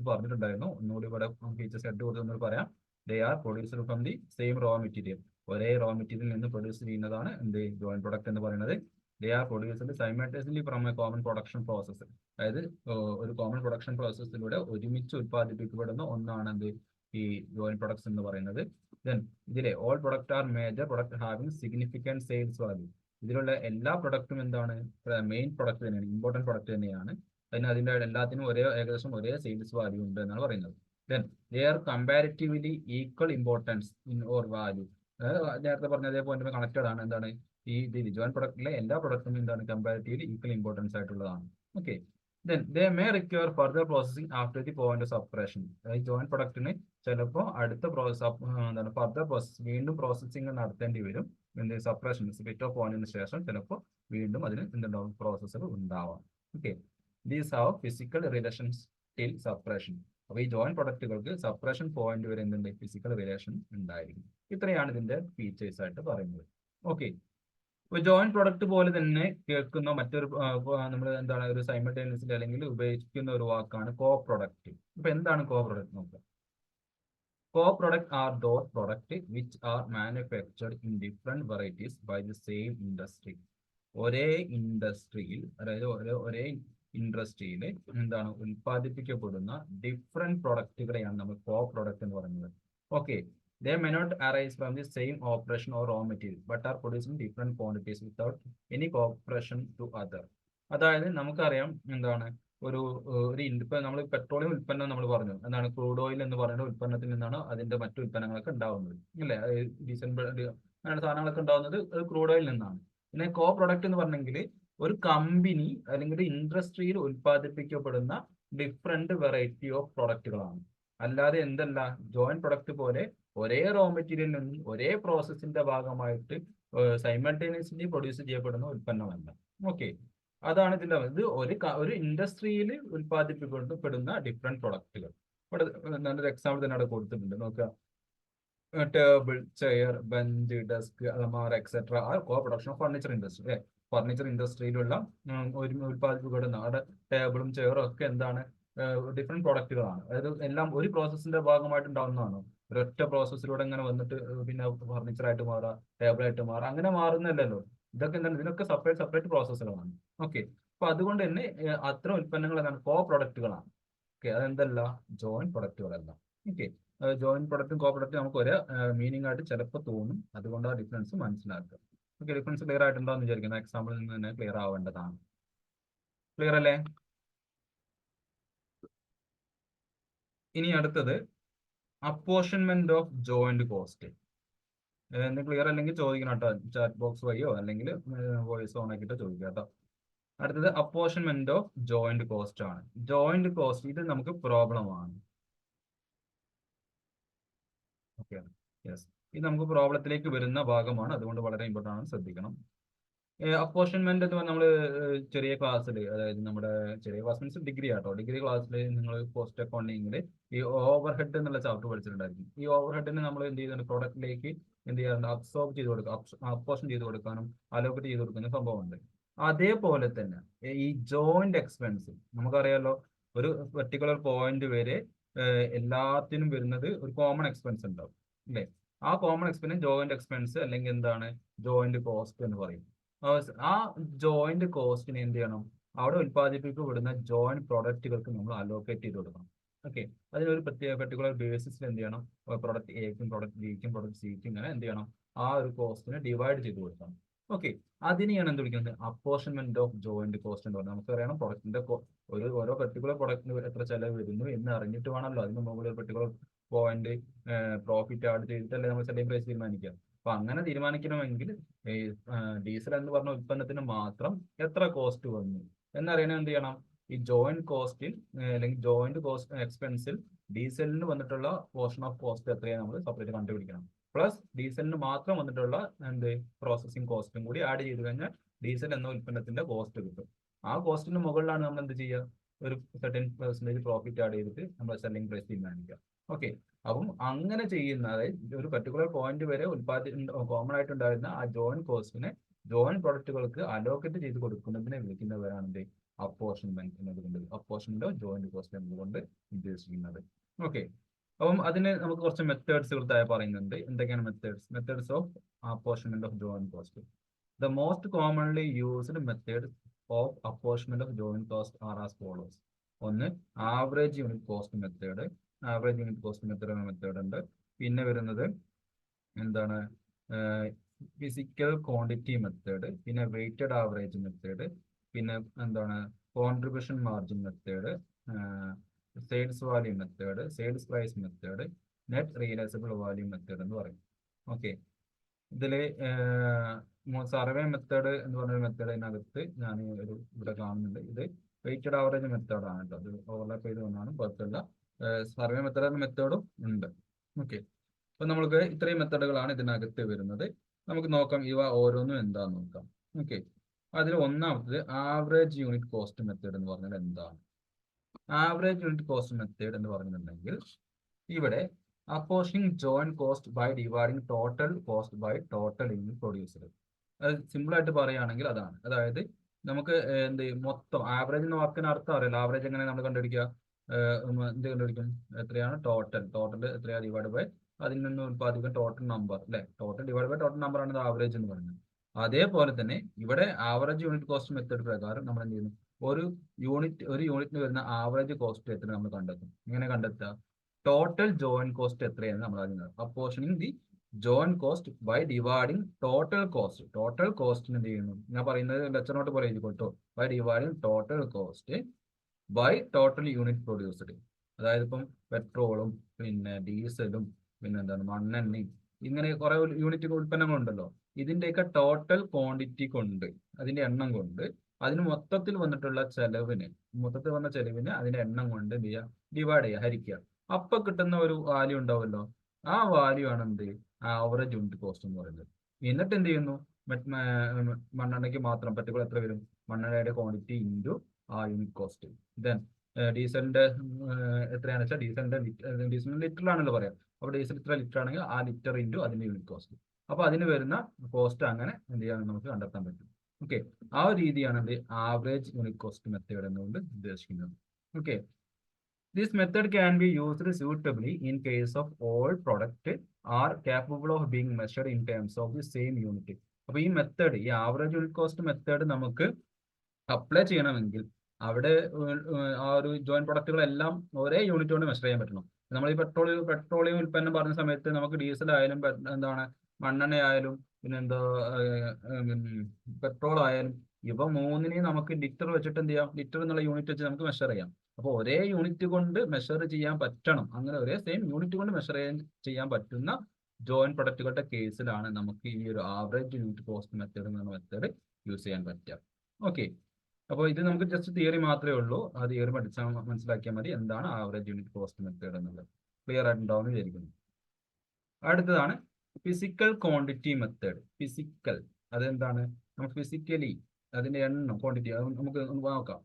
പറഞ്ഞിട്ടുണ്ടായിരുന്നു. ഒന്നുകൂടി ഇവിടെ ഫീച്ചേഴ്സ് ഹെഡ് കൊടുത്ത് നമ്മൾ പറയാം. They are produced from the same raw material. ഒരേ റോ മെറ്റീരിയൽ നിന്ന് പ്രൊഡ്യൂസ് ചെയ്യുന്നതാണ് എന്ത്, ജോയിന്റ് പ്രൊഡക്റ്റ് എന്ന് പറയുന്നത്. They are produced simultaneously from a common production process. അതായത് ഒരു കോമൺ പ്രൊഡക്ഷൻ പ്രോസസ്സിലൂടെ ഒരുമിച്ച് ഉത്പാദിപ്പിക്കപ്പെടുന്ന ഒന്നാണ് എന്ത്, ഈ ജോയിന്റ് പ്രൊഡക്ട്സ് എന്ന് പറയുന്നത്. ദെൻ ഇതിലെ all product R major product having significant sales value. ഇതിലുള്ള എല്ലാ പ്രൊഡക്റ്റും എന്താണ്, മെയിൻ പ്രൊഡക്റ്റ് തന്നെയാണ്, ഇമ്പോർട്ടൻറ്റ് പ്രൊഡക്റ്റ് തന്നെയാണ്. അതിന്റെ എല്ലാത്തിനും ഏകദേശം ഒരേ സെയിൽസ് വാല്യൂ ഉണ്ട് എന്നാണ് പറയുന്നത്. Then they are comparatively equal importance in or value. നേരത്തെ പറഞ്ഞ അതേ പോയിന്റ് കണക്റ്റഡ് ആണ്. എന്താണ്, ഈ ജോയിന്റ് പ്രൊഡക്റ്റിലെ എല്ലാ പ്രൊഡക്റ്റും എന്താണ്, കമ്പാരിറ്റീവ്ലി ഈക്വൽ ഇമ്പോർട്ടൻസ് ആയിട്ടുള്ളതാണ്. Okay, then they may require further processing after the point of separation. അതായത് ജോയിന്റ് പ്രൊഡക്റ്റിന് ചിലപ്പോൾ അടുത്ത എന്താണ് ഫർദർ പ്രോസസ് വീണ്ടും പ്രോസസ്സിംഗ് നടത്തേണ്ടി വരും. സെപ്പറേഷൻ സ്പ്ലിറ്റ് ഓഫ് പോയിന്റിന് ശേഷം ചിലപ്പോൾ വീണ്ടും അതിന് എന്തുണ്ടാവും, പ്രോസസ്സർ ഉണ്ടാവാം. Okay, these have physical relations till separation. അപ്പൊ ഈ ജോയിന്റ് പ്രൊഡക്റ്റുകൾക്ക് സെപ്പറേഷൻ പോയിന്റ് വരെ എന്തുണ്ട്, ഫിസിക്കൽ റിലേഷൻ ഉണ്ടായിരിക്കും. ഇത്രയാണ് ഇതിന്റെ ഫീച്ചേഴ്സ് ആയിട്ട് പറയുന്നത്. ഓക്കെ, ഇപ്പൊ ജോയിന്റ് പ്രൊഡക്റ്റ് പോലെ തന്നെ കേൾക്കുന്ന മറ്റൊരു നമ്മൾ എന്താണ് ഒരു സൈമൾട്ടേനിയസ്ലി അല്ലെങ്കിൽ ഉപയോഗിക്കുന്ന ഒരു വാക്കാണ് കോ പ്രൊഡക്റ്റ്. ഇപ്പൊ എന്താണ് കോ പ്രൊഡക്റ്റ് നോക്കുക. Co-product are those products which are manufactured in different varieties by the same industry. ഒരേ ഇൻഡസ്ട്രിയിൽ, അതായത് ഒരേ ഇൻഡസ്ട്രിയിൽ എന്താണ് ഉൽപ്പാദിപ്പിക്കപ്പെടുന്ന ഡിഫറെന്റ് പ്രൊഡക്റ്റുകളെയാണ് നമ്മൾ കോ പ്രൊഡക്റ്റ് എന്ന് പറയുന്നത്. Okay, they may not arise from the same operation or raw material but are produced in different quantities without any cooperation to other. അതായത് നമുക്കറിയാം എന്താണ് ഒരു ഇപ്പൊ നമ്മൾ പെട്രോളിയം ഉൽപ്പന്നം നമ്മൾ പറഞ്ഞു, എന്താണ് ക്രൂഡ് ഓയിൽ എന്ന് പറയുന്ന ഉൽപ്പന്നത്തിൽ നിന്നാണ് അതിന്റെ മറ്റു ഉൽപ്പന്നങ്ങളൊക്കെ ഉണ്ടാവുന്നത് അല്ലേ. ഡീസൽ അങ്ങനെ സാധനങ്ങളൊക്കെ ഉണ്ടാവുന്നത് ക്രൂഡ് ഓയിൽ നിന്നാണ്. പിന്നെ കോ പ്രൊഡക്റ്റ് എന്ന് പറഞ്ഞെങ്കിൽ ഒരു കമ്പനി അല്ലെങ്കിൽ ഇൻഡസ്ട്രിയിൽ ഉൽപ്പാദിപ്പിക്കപ്പെടുന്ന ഡിഫറെന്റ് വെറൈറ്റി ഓഫ് പ്രൊഡക്റ്റുകളാണ്. അല്ലാതെ എന്തല്ല, ജോയിന്റ് പ്രൊഡക്റ്റ് പോലെ ഒരേ റോ മെറ്റീരിയലിൽ നിന്നും ഒരേ പ്രോസസ്സിന്റെ ഭാഗമായിട്ട് സൈമൾട്ടേനിയസ്ലി പ്രൊഡ്യൂസ് ചെയ്യപ്പെടുന്ന ഉൽപ്പന്നമല്ല. ഓക്കെ, അതാണ് ഇതിന്റെ ഇത് ഒരു ഇൻഡസ്ട്രിയിൽ ഉൽപ്പാദിപ്പിക്കപ്പെടുന്ന ഡിഫറെന്റ് പ്രൊഡക്റ്റുകൾ. ഇവിടെ നല്ലൊരു എക്സാമ്പിൾ തന്നെ അവിടെ കൊടുത്തിട്ടുണ്ട് നോക്കുക. ടേബിൾ, ചെയർ, ബെഞ്ച്, ഡെസ്ക്, അലമാര എക്സെട്ര ആ കോ പ്രൊഡക്ഷൻ ഓഫ് ഫർണിച്ചർ ഇൻഡസ്ട്രി അല്ലെ. ഫർണിച്ചർ ഇൻഡസ്ട്രിയിലുള്ള ഒരു ഉൽപ്പാദിപ്പിക്കപ്പെടുന്ന അവിടെ ടേബിളും ചെയറും ഒക്കെ എന്താണ്, ഡിഫറെന്റ് പ്രൊഡക്റ്റുകളാണ്. അതായത് എല്ലാം ഒരു പ്രോസസ്സിന്റെ ഭാഗമായിട്ട് ഉണ്ടാവുന്നതാണ്. ഒരൊറ്റ പ്രോസസ്സിലൂടെ ഇങ്ങനെ വന്നിട്ട് പിന്നെ ഫർണിച്ചറായിട്ട് മാറുക, ടേബിളായിട്ട് മാറുക, അങ്ങനെ മാറുന്നില്ലല്ലോ. ഇതൊക്കെ എന്താണ്, ഇതിനൊക്കെ സെപ്പറേറ്റ് സെപ്പറേറ്റ് പ്രോസസ്സുകളാണ്. ഓക്കെ. അപ്പൊ അതുകൊണ്ട് തന്നെ അത്തരം ഉൽപ്പന്നങ്ങൾ എന്താണ്, കോ പ്രൊഡക്റ്റുകളാണ്. ഓക്കെ, അതെന്തല്ല, ജോയിന്റ് പ്രൊഡക്റ്റുകളല്ല. ഓക്കെ. ജോയിന്റ് പ്രൊഡക്റ്റും കോ പ്രൊഡക്റ്റും നമുക്ക് ഒരേ മീനിങ് ആയിട്ട് ചിലപ്പോൾ തോന്നും. അതുകൊണ്ട് ആ ഡിഫറൻസ് മനസ്സിലാക്കുക. ഓക്കെ, ഡിഫറൻസ് ക്ലിയർ ആയിട്ടുണ്ടോ എന്ന് വിചാരിക്കുന്നു. എക്സാമ്പിളിൽ നിന്ന് തന്നെ ക്ലിയർ ആവേണ്ടതാണ്. ക്ലിയർ അല്ലേ? ഇനി അടുത്തത് apportionment of joint cost. Clear അല്ലെങ്കിൽ ചോദിക്കണം കേട്ടോ, ചാറ്റ് ബോക്സ് വഴിയോ അല്ലെങ്കിൽ വോയിസ് ഓൺ ആക്കിയിട്ട് ചോദിക്കാം കേട്ടോ. അടുത്തത് അപ്പോർഷൻമെന്റ് ഓഫ് ജോയിന്റ് കോസ്റ്റ് ആണ്. ജോയിന്റ് കോസ്റ്റ് ഇത് നമുക്ക് പ്രോബ്ലം ആണ്. ഓക്കെ, യെസ്, ഇത് നമുക്ക് പ്രോബ്ലത്തിലേക്ക് വരുന്ന ഭാഗമാണ്. അതുകൊണ്ട് വളരെ ഇമ്പോർട്ടൻ്റ് ആണ്, ശ്രദ്ധിക്കണം. അപ്പോർഷൻമെന്റ് എന്ന് പറഞ്ഞാൽ നമ്മൾ ചെറിയ ക്ലാസ്സിൽ, അതായത് നമ്മുടെ ചെറിയ ക്ലാസ് മീൻസ് ഡിഗ്രി ആട്ടോ, ഡിഗ്രി ക്ലാസ്സിൽ നിങ്ങൾ പോസ്റ്റ് അക്കൗണ്ടിങ്ങിൽ ഈ ഓവർ ഹെഡ് എന്നുള്ള ചാപ്റ്റർ പഠിച്ചിട്ടുണ്ടായിരിക്കും. ഈ ഓവർ ഹെഡിന് നമ്മൾ എന്ത് ചെയ്യുന്നുണ്ട്, പ്രൊഡക്റ്റിലേക്ക് എന്ത് ചെയ്യാറുണ്ട്, അബ്സോർബ് ചെയ്ത് കൊടുക്കുക, അപ്പോർഷൻ ചെയ്ത് കൊടുക്കാനും അലോക്കേറ്റ് ചെയ്ത് കൊടുക്കുന്ന സംഭവമുണ്ട്. അതേപോലെ തന്നെ ഈ ജോയിന്റ് എക്സ്പെൻസ് നമുക്കറിയാലോ, ഒരു പെർട്ടിക്കുലർ പോയിന്റ് വരെ എല്ലാത്തിനും വരുന്നത് ഒരു കോമൺ എക്സ്പെൻസ് ഉണ്ടാവും അല്ലേ. ആ കോമൺ എക്സ്പെൻസ് ജോയിന്റ് എക്സ്പെൻസ് അല്ലെങ്കിൽ എന്താണ്, ജോയിന്റ് കോസ്റ്റ് എന്ന് പറയും. ആ ജോയിന്റ് കോസ്റ്റിന് എന്ത് ചെയ്യണം, അവിടെ ഉത്പാദിപ്പിക്കപ്പെടുന്ന ജോയിന്റ് പ്രൊഡക്റ്റുകൾക്ക് നമ്മൾ അലോക്കേറ്റ് ചെയ്ത് കൊടുക്കണം. ഓക്കെ, അതിനൊരു പ്രത്യേക പെർട്ടിക്കുലർ ബേസിസിൽ എന്ത് ചെയ്യണം, പ്രൊഡക്റ്റ് എക്കും പ്രൊഡക്റ്റ് ബിക്കും പ്രൊഡക്റ്റ് സിക്കും ഇങ്ങനെ എന്ത് ചെയ്യണം, ആ ഒരു കോസ്റ്റിനെ ഡിവൈഡ് ചെയ്ത് കൊടുക്കണം. ഓക്കെ, അതിനെയാണ് എന്ത് വിളിക്കുന്നത്, അപ്പോർഷൻമെന്റ് ഓഫ് ജോയിന്റ് കോസ്റ്റ് എന്ന് പറയുന്നത്. നമുക്കറിയണം പ്രൊഡക്റ്റിന്റെ ഓരോ പെർട്ടിക്കുലർ പ്രൊഡക്റ്റിന് എത്ര ചെലവ് വരുന്നു എന്ന് അറിഞ്ഞിട്ട് വേണമല്ലോ അതിന് മുകളിൽ ഒരു പെർട്ടിക്കുലർ പോയിന്റ് പ്രോഫിറ്റ് ആഡ് ചെയ്തിട്ടല്ലേ നമ്മൾ സെല്ലിംഗ് പ്രൈസ് തീരുമാനിക്കുക. അപ്പൊ അങ്ങനെ തീരുമാനിക്കണമെങ്കിൽ ഈ ഡീസൽ എന്ന് പറഞ്ഞ ഉൽപ്പന്നത്തിന് മാത്രം എത്ര കോസ്റ്റ് വന്നു എന്നറിയണം. എന്ത് ചെയ്യണം, ഈ ജോയിന്റ് കോസ്റ്റിൽ അല്ലെങ്കിൽ ജോയിന്റ് കോസ്റ്റ് എക്സ്പെൻസിൽ ഡീസലിന് വന്നിട്ടുള്ള പോർഷൻ ഓഫ് കോസ്റ്റ് എത്രയാണ് നമ്മൾ സെപ്പറേറ്റ് കണ്ടുപിടിക്കണം. പ്ലസ് ഡീസലിന് മാത്രം വന്നിട്ടുള്ള എന്ത് പ്രോസസ്സിംഗ് കോസ്റ്റും കൂടി ആഡ് ചെയ്ത് കഴിഞ്ഞാൽ ഡീസൽ എന്ന ഉൽപ്പന്നത്തിന്റെ കോസ്റ്റ് കിട്ടും. ആ കോസ്റ്റിന് മുകളിലാണ് നമ്മൾ എന്ത് ചെയ്യുക, ഒരു സെർട്ടൻ പെർസെന്റേജ് പ്രോഫിറ്റ് ആഡ് ചെയ്തിട്ട് നമ്മൾ സെല്ലിംഗ് പ്രൈസ് തീരുമാനിക്കുക. ഓക്കെ, അപ്പം അങ്ങനെ ചെയ്യുന്ന, അതായത് ഒരു പെർട്ടിക്കുലർ പോയിന്റ് വരെ കോമൺ ആയിട്ടുണ്ടായിരുന്ന ആ ജോയിന്റ് കോസ്റ്റിനെ ജോയിന്റ് പ്രൊഡക്റ്റുകൾക്ക് അലോക്കേറ്റ് ചെയ്ത് കൊടുക്കുന്നതിനെ വിളിക്കുന്നവരാണ് അപ്പോർഷൻമെന്റ് എന്നതുകൊണ്ട്, അപ്പോർഷൻമെന്റ് ഓഫ് ജോയിന്റ് കോസ്റ്റ് എന്നതുകൊണ്ട് ഉദ്ദേശിക്കുന്നത്. ഓക്കെ, അപ്പം അതിന് നമുക്ക് കുറച്ച് മെത്തേഡ്സ് താഴെ പറയുന്നുണ്ട്. എന്തൊക്കെയാണ് methods of apportionment of joint cost. The most commonly used method of apportionment of joint cost are as follows. ഒന്ന് average unit cost method. Average unit cost method എന്ന മെത്തേഡ് ഉണ്ട്. പിന്നെ വരുന്നത് എന്താണ്, ഫിസിക്കൽ ക്വാണ്ടിറ്റി മെത്തേഡ്, പിന്നെ weighted average method, പിന്നെ എന്താണ് contribution margin method, sales value method, sales price method, net realisable value method എന്ന് പറയും. ഓക്കെ, ഇതില് സർവേ മെത്തേഡ് എന്ന് പറഞ്ഞൊരു മെത്തേഡ് അതിനകത്ത് ഞാൻ ഒരു ഇവിടെ കാണുന്നുണ്ട്. ഇത് വെയ്റ്റഡ് ആവറേജ് മെത്തേഡാണ് കേട്ടോ, അത് ഓവർലാപ്പ് ചെയ്ത് വന്നാണ്, കുഴപ്പമില്ല. സർവേ മെത്തേഡ് എന്ന മെത്തേഡും ഉണ്ട്. ഓക്കെ, അപ്പൊ നമുക്ക് ഇത്രയും മെത്തേഡുകളാണ് ഇതിനകത്ത് വരുന്നത്. നമുക്ക് നോക്കാം ഇവ ഓരോന്നും എന്താന്ന് നോക്കാം. ഓക്കെ, അതിൽ ഒന്നാമത്തത് ആവറേജ് യൂണിറ്റ് കോസ്റ്റ് മെത്തേഡ് എന്ന് പറഞ്ഞാൽ എന്താണ്. ആവറേജ് യൂണിറ്റ് കോസ്റ്റ് മെത്തേഡ് എന്ന് പറഞ്ഞിട്ടുണ്ടെങ്കിൽ ഇവിടെ apportioning joint cost by dividing total cost by total unit producer. അത് സിമ്പിൾ ആയിട്ട് പറയുകയാണെങ്കിൽ അതാണ്. അതായത് നമുക്ക് എന്ത് മൊത്തം ആവറേജ് എന്ന വാക്കിന് അർത്ഥം അറിയില്ല. ആവറേജ് എങ്ങനെ നമ്മൾ കണ്ടുപിടിക്കുക, എന്ത് കണ്ടുപിടിക്കും, എത്രയാണ് ടോട്ടൽ, ടോട്ടൽ എത്രയാണ് ഡിവൈഡ് ബൈ അതിൽ നിന്ന് ഉത്പാദിപ്പിക്കുന്ന ടോട്ടൽ നമ്പർ അല്ലെ, total divide by total number ആണ് ആവറേജ് എന്ന് പറയുന്നത്. അതേപോലെ തന്നെ ഇവിടെ ആവറേജ് യൂണിറ്റ് കോസ്റ്റ് മെത്തേഡ് പ്രകാരം നമ്മൾ എന്ത് ചെയ്യുന്നു, ഒരു യൂണിറ്റിന് വരുന്ന ആവറേജ് കോസ്റ്റ് എത്ര നമ്മൾ കണ്ടെത്തും. ഇങ്ങനെ കണ്ടെത്തുക, ടോട്ടൽ ജോയിന്റ് കോസ്റ്റ് എത്രയാണ് നമ്മൾ അറിയുന്നത്. Apportioning the joint cost by dividing total cost. Total കോസ്റ്റിന് എന്ത് ചെയ്യുന്നു, ഞാൻ പറയുന്നത് ലെക്ചർ നോട്ട് പോലെ എഴുതിക്കോട്ടോ, by dividing total cost by total unit produced. അതായത് ഇപ്പം പെട്രോളും പിന്നെ ഡീസലും പിന്നെ എന്താണ് മണ്ണെണ്ണയും ഇങ്ങനെ കുറെ യൂണിറ്റ് ഉൽപ്പന്നങ്ങളുണ്ടല്ലോ. ഇതിന്റെയൊക്കെ ടോട്ടൽ ക്വാണ്ടിറ്റി കൊണ്ട്, അതിന്റെ എണ്ണം കൊണ്ട്, അതിന് മൊത്തത്തിൽ വന്നിട്ടുള്ള ചെലവിന്, മൊത്തത്തിൽ വന്ന ചെലവിന് അതിന്റെ എണ്ണം കൊണ്ട് എന്ത് ചെയ്യുക, ഡിവൈഡ് ചെയ്യുക, ഹരിക്കുക. അപ്പൊ കിട്ടുന്ന ഒരു വാല്യൂ ഉണ്ടാവുമല്ലോ, ആ വാല്യൂ ആണ് എന്ത് ആവറേജ് യൂണിറ്റ് കോസ്റ്റ് എന്ന് പറയുന്നത്. എന്നിട്ട് എന്ത് ചെയ്യുന്നു, മണ്ണെണ്ണയ്ക്ക് മാത്രം പെർട്ടിക്കുലർ എത്ര വരും, മണ്ണെണ്ണയുടെ ക്വാണ്ടിറ്റി ഇൻറ്റു ആ യൂണിറ്റ് കോസ്റ്റ്. ദെൻ ഡീസലിന്റെ എത്രയാണെന്ന് വെച്ചാൽ ഡീസലിന്റെ ലിറ്ററിലാണല്ലോ പറയാം. അപ്പോൾ ഡീസൽ ഇത്ര ലിറ്റർ ആണെങ്കിൽ ആ ലിറ്റർ ഇൻറ്റു അതിന്റെ യൂണിറ്റ് കോസ്റ്റ്. അപ്പോൾ അതിന് വരുന്ന കോസ്റ്റ് അങ്ങനെ എന്ത് ചെയ്യാൻ നമുക്ക് കണ്ടെത്താൻ പറ്റും. ഓക്കെ, ആ ഒരു രീതിയാണ് എന്ത് ആവറേജ് യൂണിറ്റ് കോസ്റ്റ് മെത്തേഡ് എന്നുകൊണ്ട് ഉദ്ദേശിക്കുന്നത്. Okay, this method can be used suitably in case of all product are capable of being measured in terms of the same unit. അപ്പോൾ ഈ മെത്തേഡ്, ഈ ആവറേജ് യൂണിറ്റ് കോസ്റ്റ് മെത്തേഡ് നമുക്ക് apply ചെയ്യണമെങ്കിൽ അവിടെ ആ ഒരു ജോയിന്റ് പ്രൊഡക്റ്റുകളെല്ലാം ഒരേ യൂണിറ്റ് കൊണ്ട് മെഷർ ചെയ്യാൻ പറ്റണം. നമ്മൾ ഈ പെട്രോളിയം ഉൽപ്പന്നം പറഞ്ഞ സമയത്ത് നമുക്ക് ഡീസൽ ആയാലും എന്താണ് മണ്ണെണ്ണ ആയാലും പിന്നെന്താ പെട്രോൾ ആയാലും ഇവ മൂന്നിനെയും നമുക്ക് ലിറ്റർ വെച്ചിട്ട് എന്ത് ചെയ്യാം, ലിറ്റർ എന്നുള്ള യൂണിറ്റ് വെച്ച് നമുക്ക് മെഷർ ചെയ്യാം. അപ്പോൾ ഒരേ യൂണിറ്റ് കൊണ്ട് മെഷർ ചെയ്യാൻ പറ്റണം, അങ്ങനെ ഒരേ സെയിം യൂണിറ്റ് കൊണ്ട് മെഷർ ചെയ്യാൻ പറ്റുന്ന ജോയിന്റ് പ്രൊഡക്റ്റുകളുടെ കേസിലാണ് നമുക്ക് ഈ ഒരു ആവറേജ് യൂണിറ്റ് കോസ്റ്റ് മെത്തേഡ് എന്ന മെത്തേഡ് യൂസ് ചെയ്യാൻ പറ്റുക. ഓക്കെ, അപ്പോൾ ഇത് നമുക്ക് ജസ്റ്റ് തിയറി മാത്രമേ ഉള്ളൂ. ആ തിയറി പഠിച്ചാൽ മനസ്സിലാക്കിയാൽ മതി എന്താണ് ആവറേജ് യൂണിറ്റ് കോസ്റ്റ് മെത്തേഡ് എന്നുള്ളത്. ക്ലിയർ ആയിട്ടുണ്ടാവുമെന്ന് വിചാരിക്കുന്നു. അടുത്തതാണ് ഫിസിക്കൽ ക്വാണ്ടിറ്റി മെത്തേഡ്. ഫിസിക്കൽ അതെന്താണ്, നമുക്ക് ഫിസിക്കലി അതിന്റെ എണ്ണം ക്വാണ്ടിറ്റി നമുക്ക് നോക്കാം.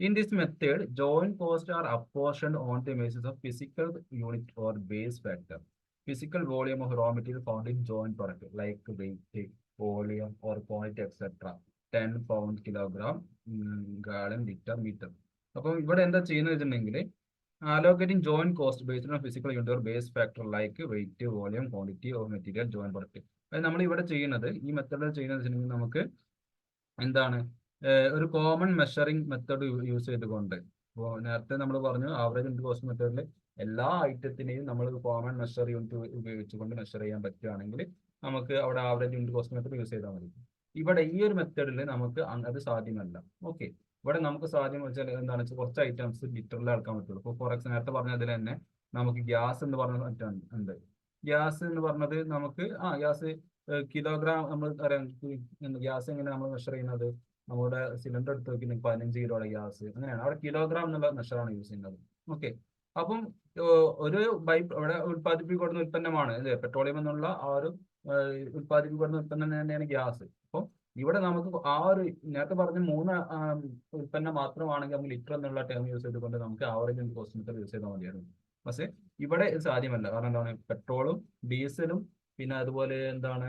In this method, joint costs are apportioned on the basis of physical unit or base factor. Physical volume of raw material found in joint product like weight, volume or quantity etc. 10 pound, kilogram, gallon, liter, meter. അപ്പോൾ ഇവിടെ എന്താ ചെയ്യുന്നത് വെച്ചിട്ടുണ്ടെങ്കിൽ allocating joint cost based on physical unit or base factor like weight, volume, quantity of material, joint product. അത് നമ്മൾ ഇവിടെ ചെയ്യുന്നത്, ഈ മെത്തേഡിൽ ചെയ്യുന്നത് വെച്ചിട്ടുണ്ടെങ്കിൽ നമുക്ക് എന്താണ് ഒരു കോമൺ മെഷറിംഗ് മെത്തേഡ് യൂസ് ചെയ്തുകൊണ്ട്, ഇപ്പോൾ നേരത്തെ നമ്മൾ പറഞ്ഞു ആവറേജ് യൂണിറ്റ് കോസ്റ്റ് മെത്തേഡിൽ എല്ലാ ഐറ്റത്തിനെയും നമ്മൾ കോമൺ മെഷർ യൂണിറ്റ് ഉപയോഗിച്ചുകൊണ്ട് മെഷർ ചെയ്യാൻ പറ്റുകയാണെങ്കിൽ നമുക്ക് അവിടെ average unit cost method use ചെയ്താൽ മതി. ഇവിടെ ഈ ഒരു മെത്തേഡിൽ നമുക്ക് അത് സാധ്യമല്ല. ഓക്കെ, ഇവിടെ നമുക്ക് സാധ്യം വെച്ചാൽ എന്താണ് വെച്ചാൽ കുറച്ച് ഐറ്റംസ് ലിറ്ററിൽ അളക്കാൻ പറ്റുള്ളൂ. ഇപ്പോൾ ഫോർ എക്സാമ്പിൾ നേരത്തെ പറഞ്ഞതിൽ തന്നെ നമുക്ക് ഗ്യാസ് എന്ന് പറഞ്ഞ ഉണ്ട്. ഗ്യാസ് എന്ന് പറഞ്ഞത് നമുക്ക് ഗ്യാസ് കിലോഗ്രാം നമ്മൾ അറിയാം. ഗ്യാസ് എങ്ങനെ നമ്മൾ മെഷർ ചെയ്യുന്നത്, നമ്മുടെ സിലിണ്ടർ എടുത്ത് നോക്കി 15 കിലോയുടെ ഗ്യാസ് അങ്ങനെയാണ്, അവിടെ കിലോഗ്രാം എന്നുള്ള മെഷറാണ് യൂസ് ചെയ്യുന്നത്. ഓക്കെ, അപ്പം ഒരു അവിടെ ഉത്പാദിപ്പിക്കപ്പെടുന്ന ഉൽപ്പന്നമാണ് ഇത് പെട്രോളിയം എന്നുള്ള ആ ഒരു ഉത്പാദിപ്പിക്കപ്പെടുന്ന ഉൽപ്പന്നം തന്നെയാണ് ഗ്യാസ്. അപ്പം ഇവിടെ നമുക്ക് ആ ഒരു നേരത്തെ പറഞ്ഞ 3 ഉൽപ്പന്നം മാത്രമാണെങ്കിൽ നമുക്ക് ലിറ്റർ എന്നുള്ള ടേം യൂസ് ചെയ്തുകൊണ്ട് നമുക്ക് ആവറേജ് കോസ്റ്റ് മെത്തേഡ് യൂസ് ചെയ്താൽ മതിയായിരുന്നു. പക്ഷേ ഇവിടെ ഇത് സാധ്യമല്ല. കാരണം എന്താണ്, പെട്രോളും ഡീസലും പിന്നെ അതുപോലെ എന്താണ്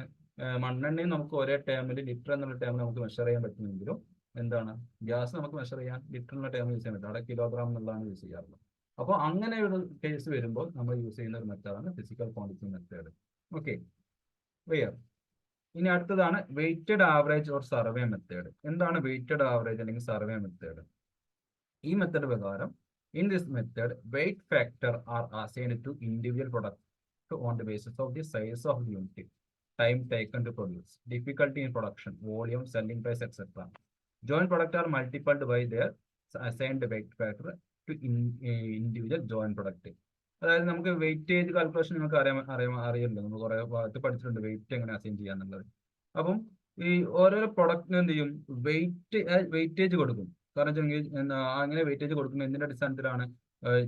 മണ്ണെണ്ണയും നമുക്ക് ഒരേ ടേമിൽ ലിറ്റർ എന്നുള്ള ടേമിൽ നമുക്ക് മെഷർ ചെയ്യാൻ പറ്റുമെങ്കിലും എന്താണ് ഗ്യാസ് നമുക്ക് മെഷർ ചെയ്യാൻ ലിറ്റർ എന്നുള്ള ടേം യൂസ് ചെയ്യാൻ പറ്റും, അവിടെ കിലോഗ്രാം എന്നുള്ളതാണ് യൂസ് ചെയ്യാറുള്ളത്. അപ്പോൾ അങ്ങനെ ഒരു കേസ് വരുമ്പോൾ നമ്മൾ യൂസ് ചെയ്യുന്ന ഒരു മെത്തേഡാണ് physical quantity method. Okay, clear. ഇനി അടുത്തതാണ് weighted average or survey method. എന്താണ് വെയ്റ്റഡ് ആവറേജ് അല്ലെങ്കിൽ സർവേ മെത്തേഡ്? ഈ മെത്തേഡ് പ്രകാരം in this method weight factor are assigned to individual product on the basis of the size of the unit, time taken to produce, difficulty in production, volume, selling price, etc. Joint product are multiplied by their assigned weight factor to individual joint product. അതായത് നമുക്ക് weightage calculation നിങ്ങൾക്ക് അറിയല്ലോ, നമ്മൾ കുറെ ഭാഗത്ത് പഠിച്ചിട്ടുണ്ട് wait എങ്ങനെ assign ചെയ്യാന്നുള്ളത്. അപ്പം ഈ ഓരോരോ പ്രൊഡക്റ്റിന് എന്ത് ചെയ്യും, വെയിറ്റേജ് കൊടുക്കും. കാരണം വെച്ചാൽ അങ്ങനെ വെയിറ്റേജ് കൊടുക്കുന്ന എന്തിന്റെ അടിസ്ഥാനത്തിലാണ്,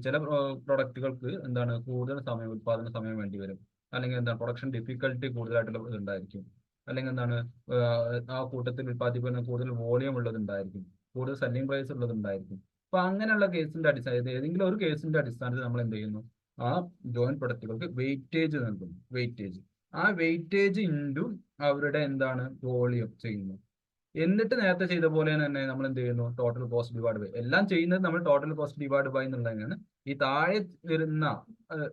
ചില പ്രൊഡക്റ്റുകൾക്ക് എന്താണ് കൂടുതൽ സമയം ഉത്പാദന സമയം വേണ്ടി വരും, അല്ലെങ്കിൽ എന്താണ് പ്രൊഡക്ഷൻ ഡിഫിക്കൽട്ടി കൂടുതലായിട്ടുള്ള ഇതുണ്ടായിരിക്കും, അല്ലെങ്കിൽ എന്താണ് ആ കൂട്ടത്തിൽ ഉത്പാദിപ്പിക്കുന്ന കൂടുതൽ വോളിയം ഉള്ളതുണ്ടായിരിക്കും, കൂടുതൽ സെല്ലിംഗ് പ്രൈസ് ഉള്ളതുണ്ടായിരിക്കും. അപ്പൊ അങ്ങനെയുള്ള കേസിന്റെ അടിസ്ഥാനത്തിൽ ഏതെങ്കിലും ഒരു കേസിന്റെ അടിസ്ഥാനത്തിൽ നമ്മൾ എന്ത് ചെയ്യുന്നു, ആ ജോയിന്റ് പ്രൊഡക്റ്റുകൾക്ക് വെയിറ്റേജ് നൽകുന്നു. വെയിറ്റേജ്, ആ വെയിറ്റേജ് ഇൻറ്റു അവരുടെ എന്താണ് വോളിയം ചെയ്യുന്നു. എന്നിട്ട് നേരത്തെ ചെയ്ത പോലെ തന്നെ നമ്മൾ എന്ത് ചെയ്യുന്നു, ടോട്ടൽ കോസ്റ്റ് ഡിവൈഡ് ബൈ, എല്ലാം ചെയ്യുന്നത് നമ്മൾ ടോട്ടൽ കോസ്റ്റ് ഡിവൈഡ് ബൈ എന്നുള്ളതാണ്. ഈ താഴെ വരുന്ന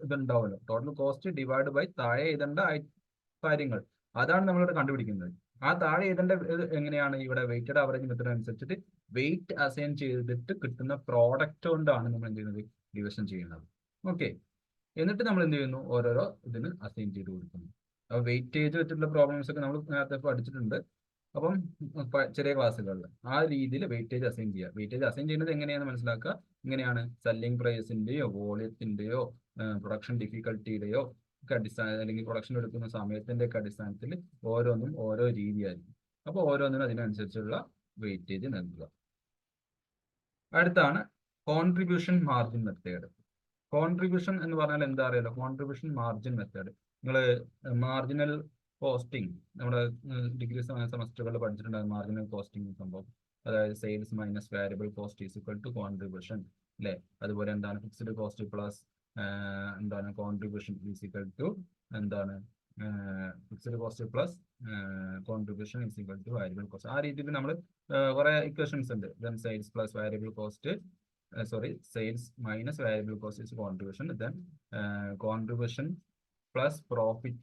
ഇതുണ്ടാവുമല്ലോ, ടോട്ടൽ കോസ്റ്റ് ഡിവൈഡ് ബൈ താഴെ എഴുതേണ്ട കാര്യങ്ങൾ, അതാണ് നമ്മളിവിടെ കണ്ടുപിടിക്കുന്നത്. ആ താഴെ എഴുതേണ്ട എങ്ങനെയാണ്, ഇവിടെ വെയിറ്റഡ് ആവറേജ് മെത്തേഡ് അനുസരിച്ചിട്ട് വെയിറ്റ് അസൈൻ ചെയ്തിട്ട് കിട്ടുന്ന പ്രോഡക്റ്റ് കൊണ്ടാണ് നമ്മൾ എന്ത് ചെയ്യുന്നത്, ഡിവിഷൻ ചെയ്യുന്നത്. ഓക്കെ, എന്നിട്ട് നമ്മൾ എന്ത് ചെയ്യുന്നു, ഓരോരോ ഇതിന് അസൈൻ ചെയ്ത് കൊടുക്കുന്നു. അപ്പോൾ വെയിറ്റേജ് വെച്ചിട്ടുള്ള പ്രോബ്ലംസ് ഒക്കെ നമ്മൾ നേരത്തെ പഠിച്ചിട്ടുണ്ട്. അപ്പം ചെറിയ ക്ലാസ്സുകളിൽ ആ രീതിയിൽ വെയിറ്റേജ് അസൈൻ ചെയ്യുക. വെയിറ്റേജ് അസൈൻ ചെയ്യുന്നത് എങ്ങനെയാണെന്ന് മനസ്സിലാക്കുക. ഇങ്ങനെയാണ് സെല്ലിംഗ് പ്രൈസിന്റെയോ വോളിയത്തിന്റെയോ പ്രൊഡക്ഷൻ ഡിഫിക്കൽട്ടിയുടെയോ ഒക്കെ അടിസ്ഥാനം, അല്ലെങ്കിൽ പ്രൊഡക്ഷൻ എടുക്കുന്ന സമയത്തിന്റെ ഒക്കെ അടിസ്ഥാനത്തിൽ ഓരോന്നും ഓരോ രീതിയായിരിക്കും. അപ്പോൾ ഓരോന്നിനും അതിനനുസരിച്ചുള്ള വെയിറ്റേജ് നൽകുക. അടുത്താണ് കോൺട്രിബ്യൂഷൻ മാർജിൻ മെത്തേഡ്. കോൺട്രിബ്യൂഷൻ എന്ന് പറഞ്ഞാൽ എന്താ അറിയാലോ, കോൺട്രിബ്യൂഷൻ മാർജിൻ മെത്തേഡ്. നിങ്ങൾ മാർജിനൽ കോസ്റ്റിംഗ് നമ്മുടെ ഡിഗ്രി സെമസ്റ്ററുകളിൽ പഠിച്ചിട്ടുണ്ടാകും. മാർജിനൽ കോസ്റ്റിംഗ് സംഭവം, അതായത് sales minus variable cost is equal to contribution അല്ലേ. അതുപോലെ എന്താണ് ഫിക്സ്ഡ് കോസ്റ്റ് പ്ലസ് എന്താണ് കോൺട്രിബ്യൂഷൻ ഈസ് ഈക്വൽ ടു എന്താണ് fixed cost plus contribution is equal to variable cost. ആ രീതിയിൽ നമ്മൾ കുറെ ഇക്വേഷൻസ് ഉണ്ട്. Then sales plus variable cost sales minus variable cost is contribution, then contribution plus profit,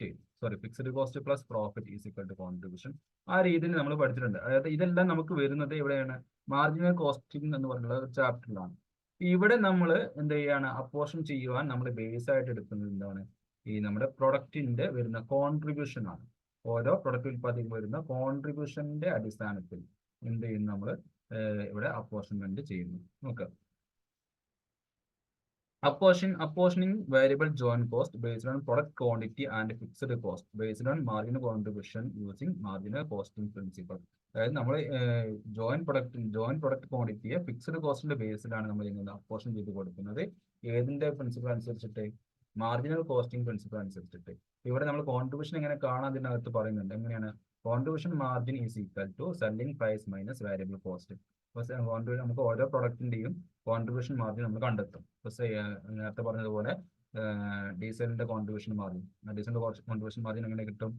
fixed cost plus profit is equal to contribution. ആ രീതിയിൽ നമ്മൾ പഠിച്ചിട്ടുണ്ട്. അതായത് ഇതെല്ലാം നമുക്ക് വരുന്നത് എവിടെയാണ്? മാർജിനൽ കോസ്റ്റിംഗ് എന്ന് പറഞ്ഞുള്ള ഒരു ചാപ്റ്ററിലാണ്. ഇവിടെ നമ്മൾ എന്ത് ചെയ്യാണ്? അപ്പോർഷൻ ചെയ്യുവാൻ നമ്മൾ ബേസ് ആയിട്ട് എടുക്കുന്നത് എന്താണ്? ഈ നമ്മുടെ പ്രൊഡക്റ്റിന്റെ വരുന്ന കോൺട്രിബ്യൂഷൻ ആണ്. ഓരോ പ്രൊഡക്റ്റ് ഉൽപ്പാദിപ്പിക്കുന്ന വരുന്ന കോൺട്രിബ്യൂഷന്റെ അടിസ്ഥാനത്തിൽ എന്ത് ചെയ്യുന്നു? നമ്മൾ ഇവിടെ അപ്പോർഷൻമെന്റ് ചെയ്യുന്നു. നോക്കുക, apportioning variable joint cost based on product quantity and fixed cost based on marginal contribution using marginal costing principle. അതായത് നമ്മൾ ജോയിന്റ് പ്രൊഡക്റ്റ് ക്വാണ്ടിറ്റിയെ ഫിക്സ്ഡ് കോസ്റ്റിന്റെ ബേസിലാണ് നമ്മൾ ചെയ്യുന്നത് അപ്പോർഷൻ ചെയ്ത് കൊടുക്കുന്നത്. ഏതിന്റെ പ്രിൻസിപ്പിൾ അനുസരിച്ചിട്ട്? മാർജിനൽ കോസ്റ്റിംഗ് പ്രിൻസിപ്പിൾ അനുസരിച്ചിട്ട്. ഇവിടെ നമ്മൾ കോൺട്രിബ്യൂഷൻ എങ്ങനെ കാണാൻ അതിനകത്ത് പറയുന്നുണ്ട്. എങ്ങനെയാണ്? Contribution margin is equal to selling price minus variable cost. നമുക്ക് ഓരോ പ്രൊഡക്റ്റിന്റെയും കോൺട്രിബ്യൂഷൻ മാർജിൻ നമ്മൾ കണ്ടെത്തും. നേരത്തെ പറഞ്ഞതുപോലെ ഡീസലിന്റെ കോൺട്രിബ്യൂഷൻ മാർജിൻ എങ്ങനെ കിട്ടും?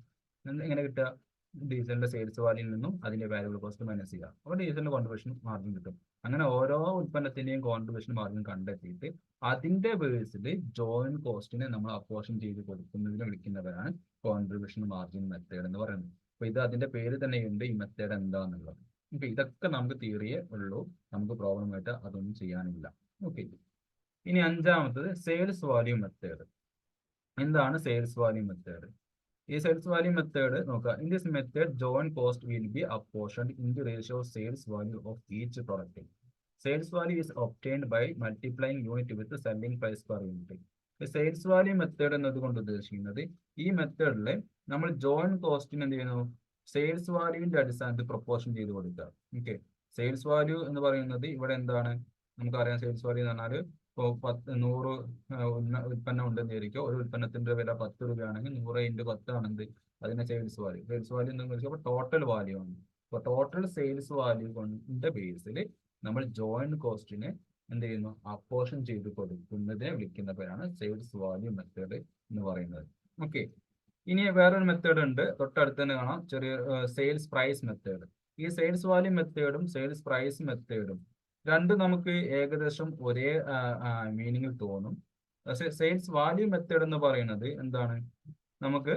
എങ്ങനെ കിട്ടുക? ഡീസലിന്റെ സെയിൽസ് വാല്യൂയിൽ നിന്നും അതിന്റെ വാരിയബിൾ കോസ്റ്റ് മൈനസ് ചെയ്യുക. അപ്പോൾ ഡീസലിന്റെ കോൺട്രിബ്യൂഷൻ മാർജിൻ കിട്ടും. അങ്ങനെ ഓരോ ഉൽപ്പന്നത്തിന്റെയും കോൺട്രിബ്യൂഷൻ മാർജിൻ കണ്ടെത്തിയിട്ട് അതിന്റെ ബേസിൽ ജോയിന്റ് കോസ്റ്റിനെ നമ്മൾ അപ്പോർഷൻ ചെയ്ത് കൊടുക്കുന്നതിന് വിളിക്കുന്നവരാണ് കോൺട്രിബ്യൂഷൻ മാർജിൻ മെത്തേഡ് എന്ന് പറയുന്നത്. അപ്പൊ ഇത് അതിന്റെ പേര് തന്നെയുണ്ട് ഈ മെത്തേഡ് എന്താന്നുള്ളത്. ഓക്കെ, ഇതൊക്കെ നമുക്ക് തിയറിയേ ഉള്ളൂ, നമുക്ക് പ്രോബ്ലം ആയിട്ട് അതൊന്നും ചെയ്യാനില്ല. ഓക്കെ, ഇനി അഞ്ചാമത്തത് സെയിൽസ് വാല്യൂ മെത്തേഡ്. എന്താണ് സെയിൽസ് വാല്യൂ മെത്തേഡ്? ഈ സെയിൽസ് വാല്യൂ മെത്തേഡ് നോക്കുക. In this method joint cost will be apportioned in the ratio of sales value of each product. Sales value is obtained by multiplying unit with selling price per unit. Sales value method എന്നതുകൊണ്ട് ഉദ്ദേശിക്കുന്നത് ഈ മെത്തേഡിൽ നമ്മൾ joint കോസ്റ്റിന് എന്ത് ചെയ്യുന്നു? Sales വാല്യൂവിന്റെ അടിസ്ഥാനത്തിൽ proportion ചെയ്ത് കൊടുക്കുക. ഓക്കെ, സെയിൽസ് വാല്യൂ എന്ന് പറയുന്നത് ഇവിടെ എന്താണ്? നമുക്കറിയാം സെയിൽസ് വാല്യൂ എന്ന് പറഞ്ഞാൽ ഇപ്പോൾ 100 ഉൽപ്പന്നം ഉണ്ടെന്ന് വിചാരിക്കുക. ഒരു ഉൽപ്പന്നത്തിന്റെ വില 10 രൂപയാണെങ്കിൽ 100 × 10 ആണെന്ത്? അതിന്റെ സെയിൽസ് വാല്യൂ. സെയിൽസ് വാല്യൂ എന്ന് വിളിച്ചപ്പോൾ ടോട്ടൽ വാല്യൂ ആണ്. അപ്പോൾ ടോട്ടൽ സെയിൽസ് വാല്യൂ കൊണ്ട് ബേസിൽ നമ്മൾ ജോയിന്റ് കോസ്റ്റിനെ എന്ത് ചെയ്യുന്നു? അപ്പോർഷൻ ചെയ്ത് കൊടുക്കുന്നതിനെ വിളിക്കുന്ന പേരാണ് സെയിൽസ് വാല്യൂ മെത്തേഡ് എന്ന് പറയുന്നത്. ഓക്കെ, ഇനി വേറൊരു മെത്തേഡ് ഉണ്ട്, തൊട്ടടുത്ത് തന്നെ കാണാം, ചെറിയ സെയിൽസ് പ്രൈസ് മെത്തേഡ്. ഈ സെയിൽസ് വാല്യൂ മെത്തേഡും സെയിൽസ് പ്രൈസ് മെത്തേഡും രണ്ടും നമുക്ക് ഏകദേശം ഒരേ മീനിങ്ങിൽ തോന്നും. പക്ഷേ സെയിൽസ് വാല്യൂ മെത്തേഡ് എന്ന് പറയുന്നത് എന്താണ്? നമുക്ക്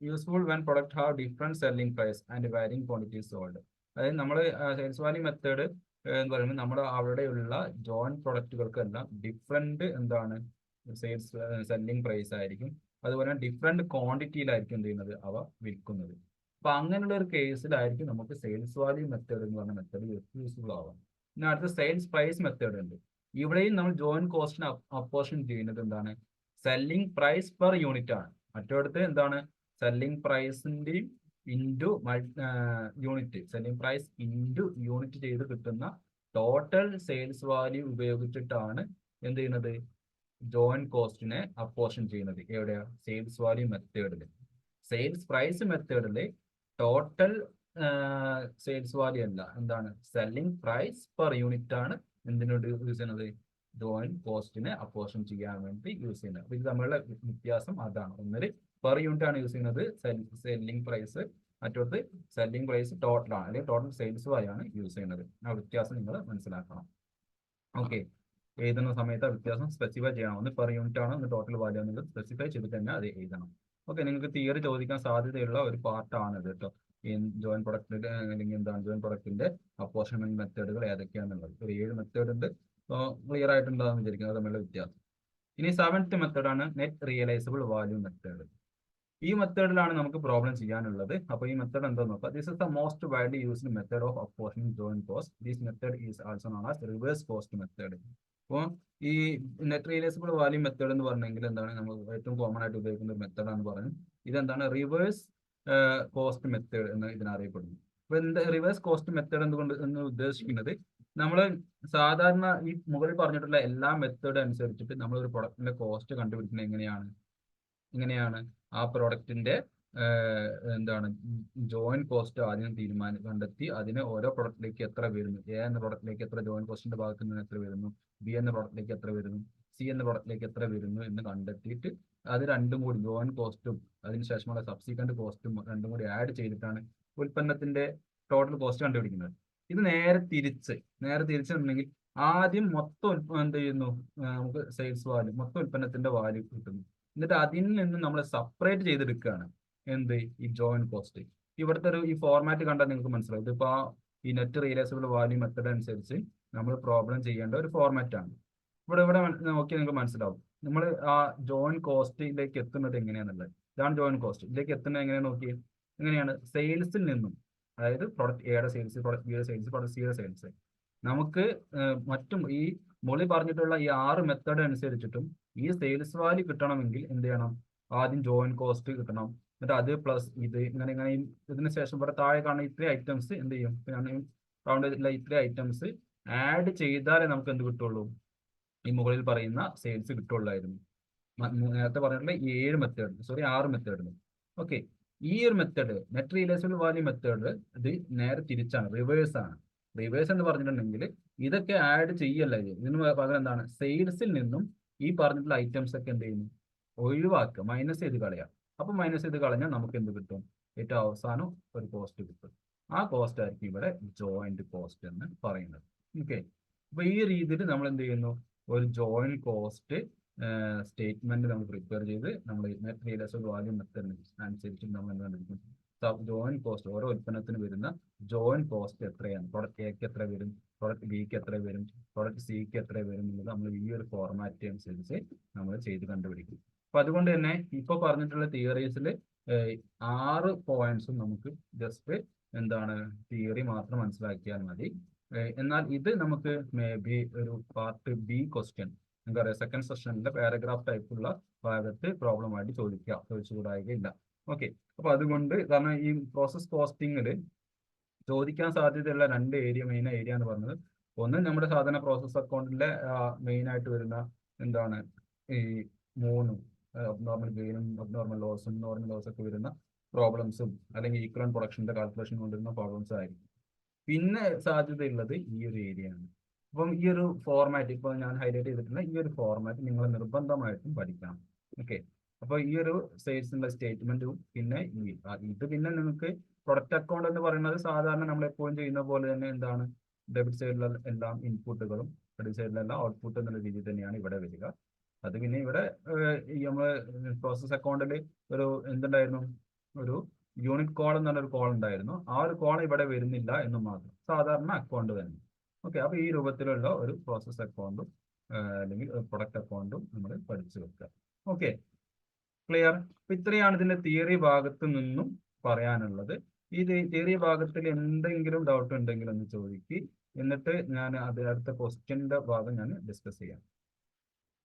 useful when product have different selling price and varying quantities sold. അതായത് നമ്മൾ സെയിൽസ് വാല്യൂ മെത്തേഡ് എന്ന് പറയുമ്പോൾ നമ്മുടെ അവിടെയുള്ള ജോയിന്റ് പ്രൊഡക്റ്റുകൾക്കെല്ലാം ഡിഫറെന്റ് എന്താണ് സെയിൽസ് സെല്ലിംഗ് പ്രൈസ് ആയിരിക്കും. അതുപോലെ ഡിഫറെന്റ് ക്വാണ്ടിറ്റിയിലായിരിക്കും എന്ത് ചെയ്യുന്നത്? അവ വിൽക്കുന്നത്. അപ്പൊ അങ്ങനെയുള്ള ഒരു കേസിലായിരിക്കും നമുക്ക് സെയിൽസ് വാല്യൂ മെത്തേഡ് എന്ന് പറഞ്ഞ മെത്തേഡ് യൂസ്ഫുൾ ആവാം. പിന്നെ അടുത്ത സെയിൽസ് പ്രൈസ് മെത്തേഡ് ഉണ്ട്. ഇവിടെയും നമ്മൾ ജോയിന്റ് കോസ്റ്റിന് അപ്പോർഷൻ ചെയ്യുന്നത് എന്താണ്? സെല്ലിംഗ് പ്രൈസ് പെർ യൂണിറ്റ് ആണ്. മറ്റൊരിടത്ത് എന്താണ്? സെല്ലിംഗ് പ്രൈസിന്റെയും into unit, selling price into unit ചെയ്ത് കിട്ടുന്ന ടോട്ടൽ സെയിൽസ് വാല്യൂ ഉപയോഗിച്ചിട്ടാണ് എന്ത് ചെയ്യുന്നത്? ജോയിന്റ് കോസ്റ്റിനെ അപ്പോർഷൻ ചെയ്യുന്നത്. എവിടെയാ? സെയിൽസ് വാല്യൂ മെത്തേഡിൽ. സെയിൽസ് പ്രൈസ് മെത്തേഡിൽ ടോട്ടൽ സെയിൽസ് വാല്യൂ അല്ല, എന്താണ്? സെല്ലിംഗ് പ്രൈസ് പെർ യൂണിറ്റ് ആണ് എന്തിനോട് യൂസ് ചെയ്യുന്നത്? ജോയിന്റ് കോസ്റ്റിനെ അപ്പോർഷൻ ചെയ്യാൻ വേണ്ടി യൂസ് ചെയ്യുന്നത്. അപ്പൊ ഇത് തമ്മിലുള്ള വ്യത്യാസം അതാണ്. ഒന്നില് പെർ യൂണിറ്റ് ആണ് യൂസ് ചെയ്യുന്നത് സെല്ലിംഗ് പ്രൈസ്, മറ്റൊരു സെല്ലിംഗ് പ്രൈസ് ടോട്ടൽ ആണ്, അല്ലെങ്കിൽ ടോട്ടൽ സെയിൽസ് വാല്യൂ ആണ് യൂസ് ചെയ്യുന്നത്. ആ വ്യത്യാസം നിങ്ങൾ മനസ്സിലാക്കണം. ഓക്കെ, എഴുതുന്ന സമയത്ത് ആ വ്യത്യാസം സ്പെസിഫൈ ചെയ്യണം. ഒന്ന് പെർ യൂണിറ്റ് ആണ്, ഒന്ന് ടോട്ടൽ വാല്യൂ ആണ്. നിങ്ങൾ സ്പെസിഫൈ ചെയ്തിട്ട് തന്നെ അത് എഴുതണം. ഓക്കെ, നിങ്ങൾക്ക് തിയറി ചോദിക്കാൻ സാധ്യതയുള്ള ഒരു പാർട്ടാണ് ഇത് കേട്ടോ. ഈ ജോയിന്റ് പ്രൊഡക്റ്റിന്റെ അല്ലെങ്കിൽ എന്താണ് ജോയിന്റ് പ്രൊഡക്റ്റിന്റെ അപ്പോർഷൻമെന്റ് മെത്തേഡുകൾ ഏതൊക്കെയാണെന്നുള്ളത്. ഒരു 7 മെത്തേഡ് ഉണ്ട്. അപ്പോൾ ക്ലിയർ ആയിട്ടുണ്ടാകുന്ന വിചാരിക്കുന്നത് തമ്മിലുള്ള വ്യത്യാസം. ഇനി 7th മെത്തേഡാണ് നെറ്റ് റിയലൈസബിൾ വാല്യൂ മെത്തേഡ്. ഈ മെത്തേഡിലാണ് നമുക്ക് പ്രോബ്ലം ചെയ്യാനുള്ളത്. അപ്പോൾ ഈ മെത്തേഡ് എന്താണെന്ന് നോക്കാം. This is the most widely used method of apportioning joint cost. This method is also known as reverse cost method. അപ്പോൾ ഈ നെറ്റ് റിയലൈസബിൾ വാല്യൂ മെത്തേഡ് എന്ന് പറഞ്ഞെങ്കിൽ എന്താണ്? നമ്മൾ ഏറ്റവും കോമൺ ആയിട്ട് ഉപയോഗിക്കുന്ന ഒരു മെത്തേഡാണ് പറഞ്ഞു. ഇതെന്താണ്? റിവേഴ്സ് കോസ്റ്റ് മെത്തേഡ് എന്ന് ഇതിനറിയപ്പെടുന്നു. അപ്പോൾ എന്താ റിവേഴ്സ് കോസ്റ്റ് മെത്തേഡ് എന്ന് ഉദ്ദേശിക്കുന്നത്? നമ്മൾ സാധാരണ ഈ മുകളിൽ പറഞ്ഞിട്ടുള്ള എല്ലാ മെത്തേഡ് അനുസരിച്ചിട്ട് നമ്മൾ ഒരു പ്രൊഡക്റ്റിന്റെ കോസ്റ്റ് കണ്ടുപിടിക്കുന്നത് എങ്ങനെയാണ്? ആ പ്രൊഡക്റ്റിന്റെ എന്താണ് ജോയിന്റ് കോസ്റ്റ് ആദ്യം കണ്ടെത്തി അതിനെ ഓരോ പ്രൊഡക്റ്റിലേക്ക് എത്ര വരുന്നു, എ എന്ന പ്രൊഡക്റ്റിലേക്ക് എത്ര ജോയിന്റ് കോസ്റ്റിന്റെ ഭാഗത്ത് നിന്ന് എത്ര വരുന്നു, ബി എന്ന പ്രൊഡക്റ്റിലേക്ക് എത്ര വരുന്നു, സി എന്ന പ്രൊഡക്റ്റിലേക്ക് എത്ര വരുന്നു എന്ന് കണ്ടെത്തിയിട്ട് അത് രണ്ടും കൂടി ജോയിൻ കോസ്റ്റും അതിനുശേഷമുള്ള സബ്സിക്വന്റ് കോസ്റ്റും രണ്ടും കൂടി ആഡ് ചെയ്തിട്ടാണ് ഉൽപ്പന്നത്തിന്റെ ടോട്ടൽ കോസ്റ്റ് കണ്ടുപിടിക്കുന്നത്. ഇത് നേരെ തിരിച്ചിട്ടുണ്ടെങ്കിൽ ആദ്യം മൊത്തം എന്ത് ചെയ്യുന്നു, നമുക്ക് സെയിൽസ് വാല്യൂ മൊത്തം ഉൽപ്പന്നത്തിന്റെ വാല്യൂ കിട്ടുന്നു. എന്നിട്ട് അതിൽ നിന്ന് നമ്മൾ സെപ്പറേറ്റ് ചെയ്തെടുക്കുകയാണ് എന്ത് ഈ ജോയിൻ കോസ്റ്റ്. ഇവിടുത്തെ ഈ ഫോർമാറ്റ് കണ്ടാൽ നിങ്ങൾക്ക് മനസ്സിലാവും. ഇതിപ്പോ ഈ നെറ്റ് റിയലൈസബിൾ വാല്യൂ മെത്തഡ് അനുസരിച്ച് നമ്മൾ പ്രോബ്ലം ചെയ്യേണ്ട ഒരു ഫോർമാറ്റ് ആണ്. ഇവിടെ നോക്കിയാൽ നിങ്ങൾക്ക് മനസ്സിലാവും. നമ്മൾ ആ ജോയിൻ കോസ്റ്റിലേക്ക് എത്തുന്നത് എങ്ങനെയാണെന്നുള്ളത്. ഇതാണ് ജോയിൻ കോസ്റ്റ്. ഇതിലേക്ക് എത്തുന്നത് എങ്ങനെയാണ് നോക്കി. എങ്ങനെയാണ് സെയിൽസിൽ നിന്നും, അതായത് പ്രൊഡക്റ്റ് എയുടെ സെയിൽസ്, പ്രൊഡക്റ്റ് ബിയുടെ സെയിൽസ്, പ്രൊഡക്റ്റ് സിയുടെ സെയിൽസ്, നമുക്ക് മറ്റും ഈ മുകളിൽ പറഞ്ഞിട്ടുള്ള ഈ 6 മെത്തേഡ് അനുസരിച്ചിട്ടും ഈ സെയിൽസ് വാല്യൂ കിട്ടണമെങ്കിൽ എന്ത് ചെയ്യണം, ആദ്യം ജോയിൻ കോസ്റ്റ് കിട്ടണം. എന്നിട്ട് അത് പ്ലസ് ഇത് ഇങ്ങനെ ഇതിന് ശേഷം ഇവിടെ താഴെ കാണുന്ന ഇത്രയും ഐറ്റംസ് എന്ത് ചെയ്യും, റൗണ്ട് ചെയ്തിട്ടുള്ള ഇത്രയും ഐറ്റംസ് ആഡ് ചെയ്താലേ നമുക്ക് എന്ത് കിട്ടുള്ളൂ, ഈ മുകളിൽ പറയുന്ന സെയിൽസ് കിട്ടുള്ളായിരുന്നു. നേരത്തെ പറഞ്ഞിട്ടുള്ള 6 മെത്തേഡ്. ഓക്കെ, ഈ ഒരു method net realisable value method ഇത് നേരെ തിരിച്ചാണ്, റിവേഴ്സ് ആണ്. റിവേഴ്സ് എന്ന് പറഞ്ഞിട്ടുണ്ടെങ്കിൽ ഇതൊക്കെ ആഡ് ചെയ്യല്ല, ഇതിന് പകരം എന്താണ്, സെയിൽസിൽ നിന്നും ഈ പറഞ്ഞിട്ടുള്ള ഐറ്റംസ് ഒക്കെ എന്ത് ചെയ്യുന്നു, ഒഴിവാക്കുക, മൈനസ് ചെയ്ത് കളയാം. അപ്പൊ മൈനസ് ചെയ്ത് കളഞ്ഞാൽ നമുക്ക് എന്ത് കിട്ടും, ഏറ്റവും അവസാനം ഒരു കോസ്റ്റ് കിട്ടും. ആ കോസ്റ്റ് ആയിരിക്കും ഇവിടെ ജോയിന്റ് കോസ്റ്റ് എന്ന് പറയുന്നത്. ഓക്കെ, അപ്പൊ ഈ രീതിയിൽ നമ്മൾ എന്ത് ചെയ്യുന്നു, ഒരു ജോയിന്റ് കോസ്റ്റ് സ്റ്റേറ്റ്മെന്റ് നമ്മൾ പ്രിപ്പയർ ചെയ്ത് നമ്മൾ നെറ്റ് റിയലൈസബിൾ വാല്യൂ മെത്തേഡ് അനുസരിച്ച് നമ്മൾ എന്ത് കണ്ടുപിടിക്കും, ജോയിന്റ് കോസ്റ്റ്, ഓരോ ഉൽപ്പന്നത്തിന് വരുന്ന ജോയിന്റ് കോസ്റ്റ് എത്രയാണ്, പ്രൊഡക്റ്റ് എക്ക് എത്ര വരും, പ്രൊഡക്റ്റ് ബിക്ക് എത്ര വരും, പ്രൊഡക്റ്റ് സിക്ക് എത്ര വരും എന്നുള്ളത് നമ്മൾ ഈ ഒരു ഫോർമാറ്റ് അനുസരിച്ച് നമ്മൾ ചെയ്ത് കണ്ടുപിടിക്കും. അപ്പൊ അതുകൊണ്ട് തന്നെ ഇപ്പൊ പറഞ്ഞിട്ടുള്ള തിയറീസിൽ 6 പോയിന്റ്സും നമുക്ക് ജസ്റ്റ് എന്താണ് തിയറി മാത്രം മനസ്സിലാക്കിയാൽ മതി. എന്നാൽ ഇത് നമുക്ക് മേ ബി ഒരു പാർട്ട് ബി ക്വസ്റ്റ്യൻ, എന്താ പറയുക, സെക്കൻഡ് സെഷനിലെ പാരഗ്രാഫ് ടൈപ്പുള്ള ഭാഗത്ത് പ്രോബ്ലം ആയിട്ട് ചോദിച്ചുകൂടായികയില്ല. ഓക്കെ, അപ്പൊ അതുകൊണ്ട് കാരണം ഈ പ്രോസസ് കോസ്റ്റിംഗിൽ ചോദിക്കാൻ സാധ്യതയുള്ള 2 മെയിൻ ഏരിയ എന്ന് പറഞ്ഞത്, ഒന്ന് നമ്മുടെ സാധാരണ പ്രോസസ് അക്കൗണ്ടിലെ മെയിൻ ആയിട്ട് വരുന്ന എന്താണ് ഈ 3 അബ്നോർമൽ ഗെയിനും അബ്നോർമൽ ലോസും നോർമൽ ലോസ് ഒക്കെ വരുന്ന പ്രോബ്ലംസും, അല്ലെങ്കിൽ ഈക്വലന്റ് പ്രൊഡക്ഷന്റെ കാൽക്കുലേഷൻ കൊണ്ടുവരുന്ന പ്രോബ്ലംസ് ആയിരിക്കും. പിന്നെ സാധ്യതയുള്ളത് ഈ ഒരു ഏരിയ ആണ്. അപ്പം ഈ ഒരു ഫോർമാറ്റ് ഇപ്പോൾ ഞാൻ ഹൈലൈറ്റ് ചെയ്തിട്ടുള്ള ഈ ഒരു ഫോർമാറ്റ് നിങ്ങൾ നിർബന്ധമായിട്ടും പഠിക്കണം. ഓക്കെ, അപ്പോൾ ഈ ഒരു സെയിൽസിന്റെ സ്റ്റേറ്റ്മെന്റും പിന്നെ ഇത് പിന്നെ നിങ്ങൾക്ക് പ്രൊഡക്റ്റ് അക്കൗണ്ട് എന്ന് പറയുന്നത് സാധാരണ നമ്മൾ എപ്പോഴും ചെയ്യുന്ന പോലെ തന്നെ എന്താണ്, ഡെബിറ്റ് സൈഡിലുള്ള എല്ലാ ഇൻപുട്ടുകളും ക്രെഡിറ്റ് സൈഡിലെല്ലാം ഔട്ട്പുട്ട് എന്നുള്ള രീതിയിൽ തന്നെയാണ് ഇവിടെ വരിക. അത് പിന്നെ ഇവിടെ നമ്മൾ പ്രോസസ് അക്കൗണ്ടിൽ ഒരു എന്തുണ്ടായിരുന്നു, ഒരു യൂണിറ്റ് കോൾ എന്ന് പറഞ്ഞൊരു കോൾ ഉണ്ടായിരുന്നു. ആ ഒരു കോൾ ഇവിടെ വരുന്നില്ല എന്ന് മാത്രം, സാധാരണ അക്കൗണ്ട് തന്നെ. ഓക്കെ, അപ്പൊ ഈ രൂപത്തിലുള്ള ഒരു പ്രോസസ് അക്കൗണ്ടും അല്ലെങ്കിൽ പ്രൊഡക്റ്റ് അക്കൗണ്ടും നമ്മൾ പഠിച്ചു വെക്കുക. Okay, clear. അപ്പൊ ഇത്രയാണ് ഇതിന്റെ തിയറി ഭാഗത്ത് നിന്നും പറയാനുള്ളത്. ഈ തിയറി ഭാഗത്തിൽ എന്തെങ്കിലും ഡൗട്ട് ഉണ്ടെങ്കിൽ ഒന്ന് ചോദിക്കുക, എന്നിട്ട് ഞാൻ അടുത്ത ക്വസ്റ്റ്യന്റെ ഭാഗം ഞാൻ ഡിസ്കസ് ചെയ്യാം.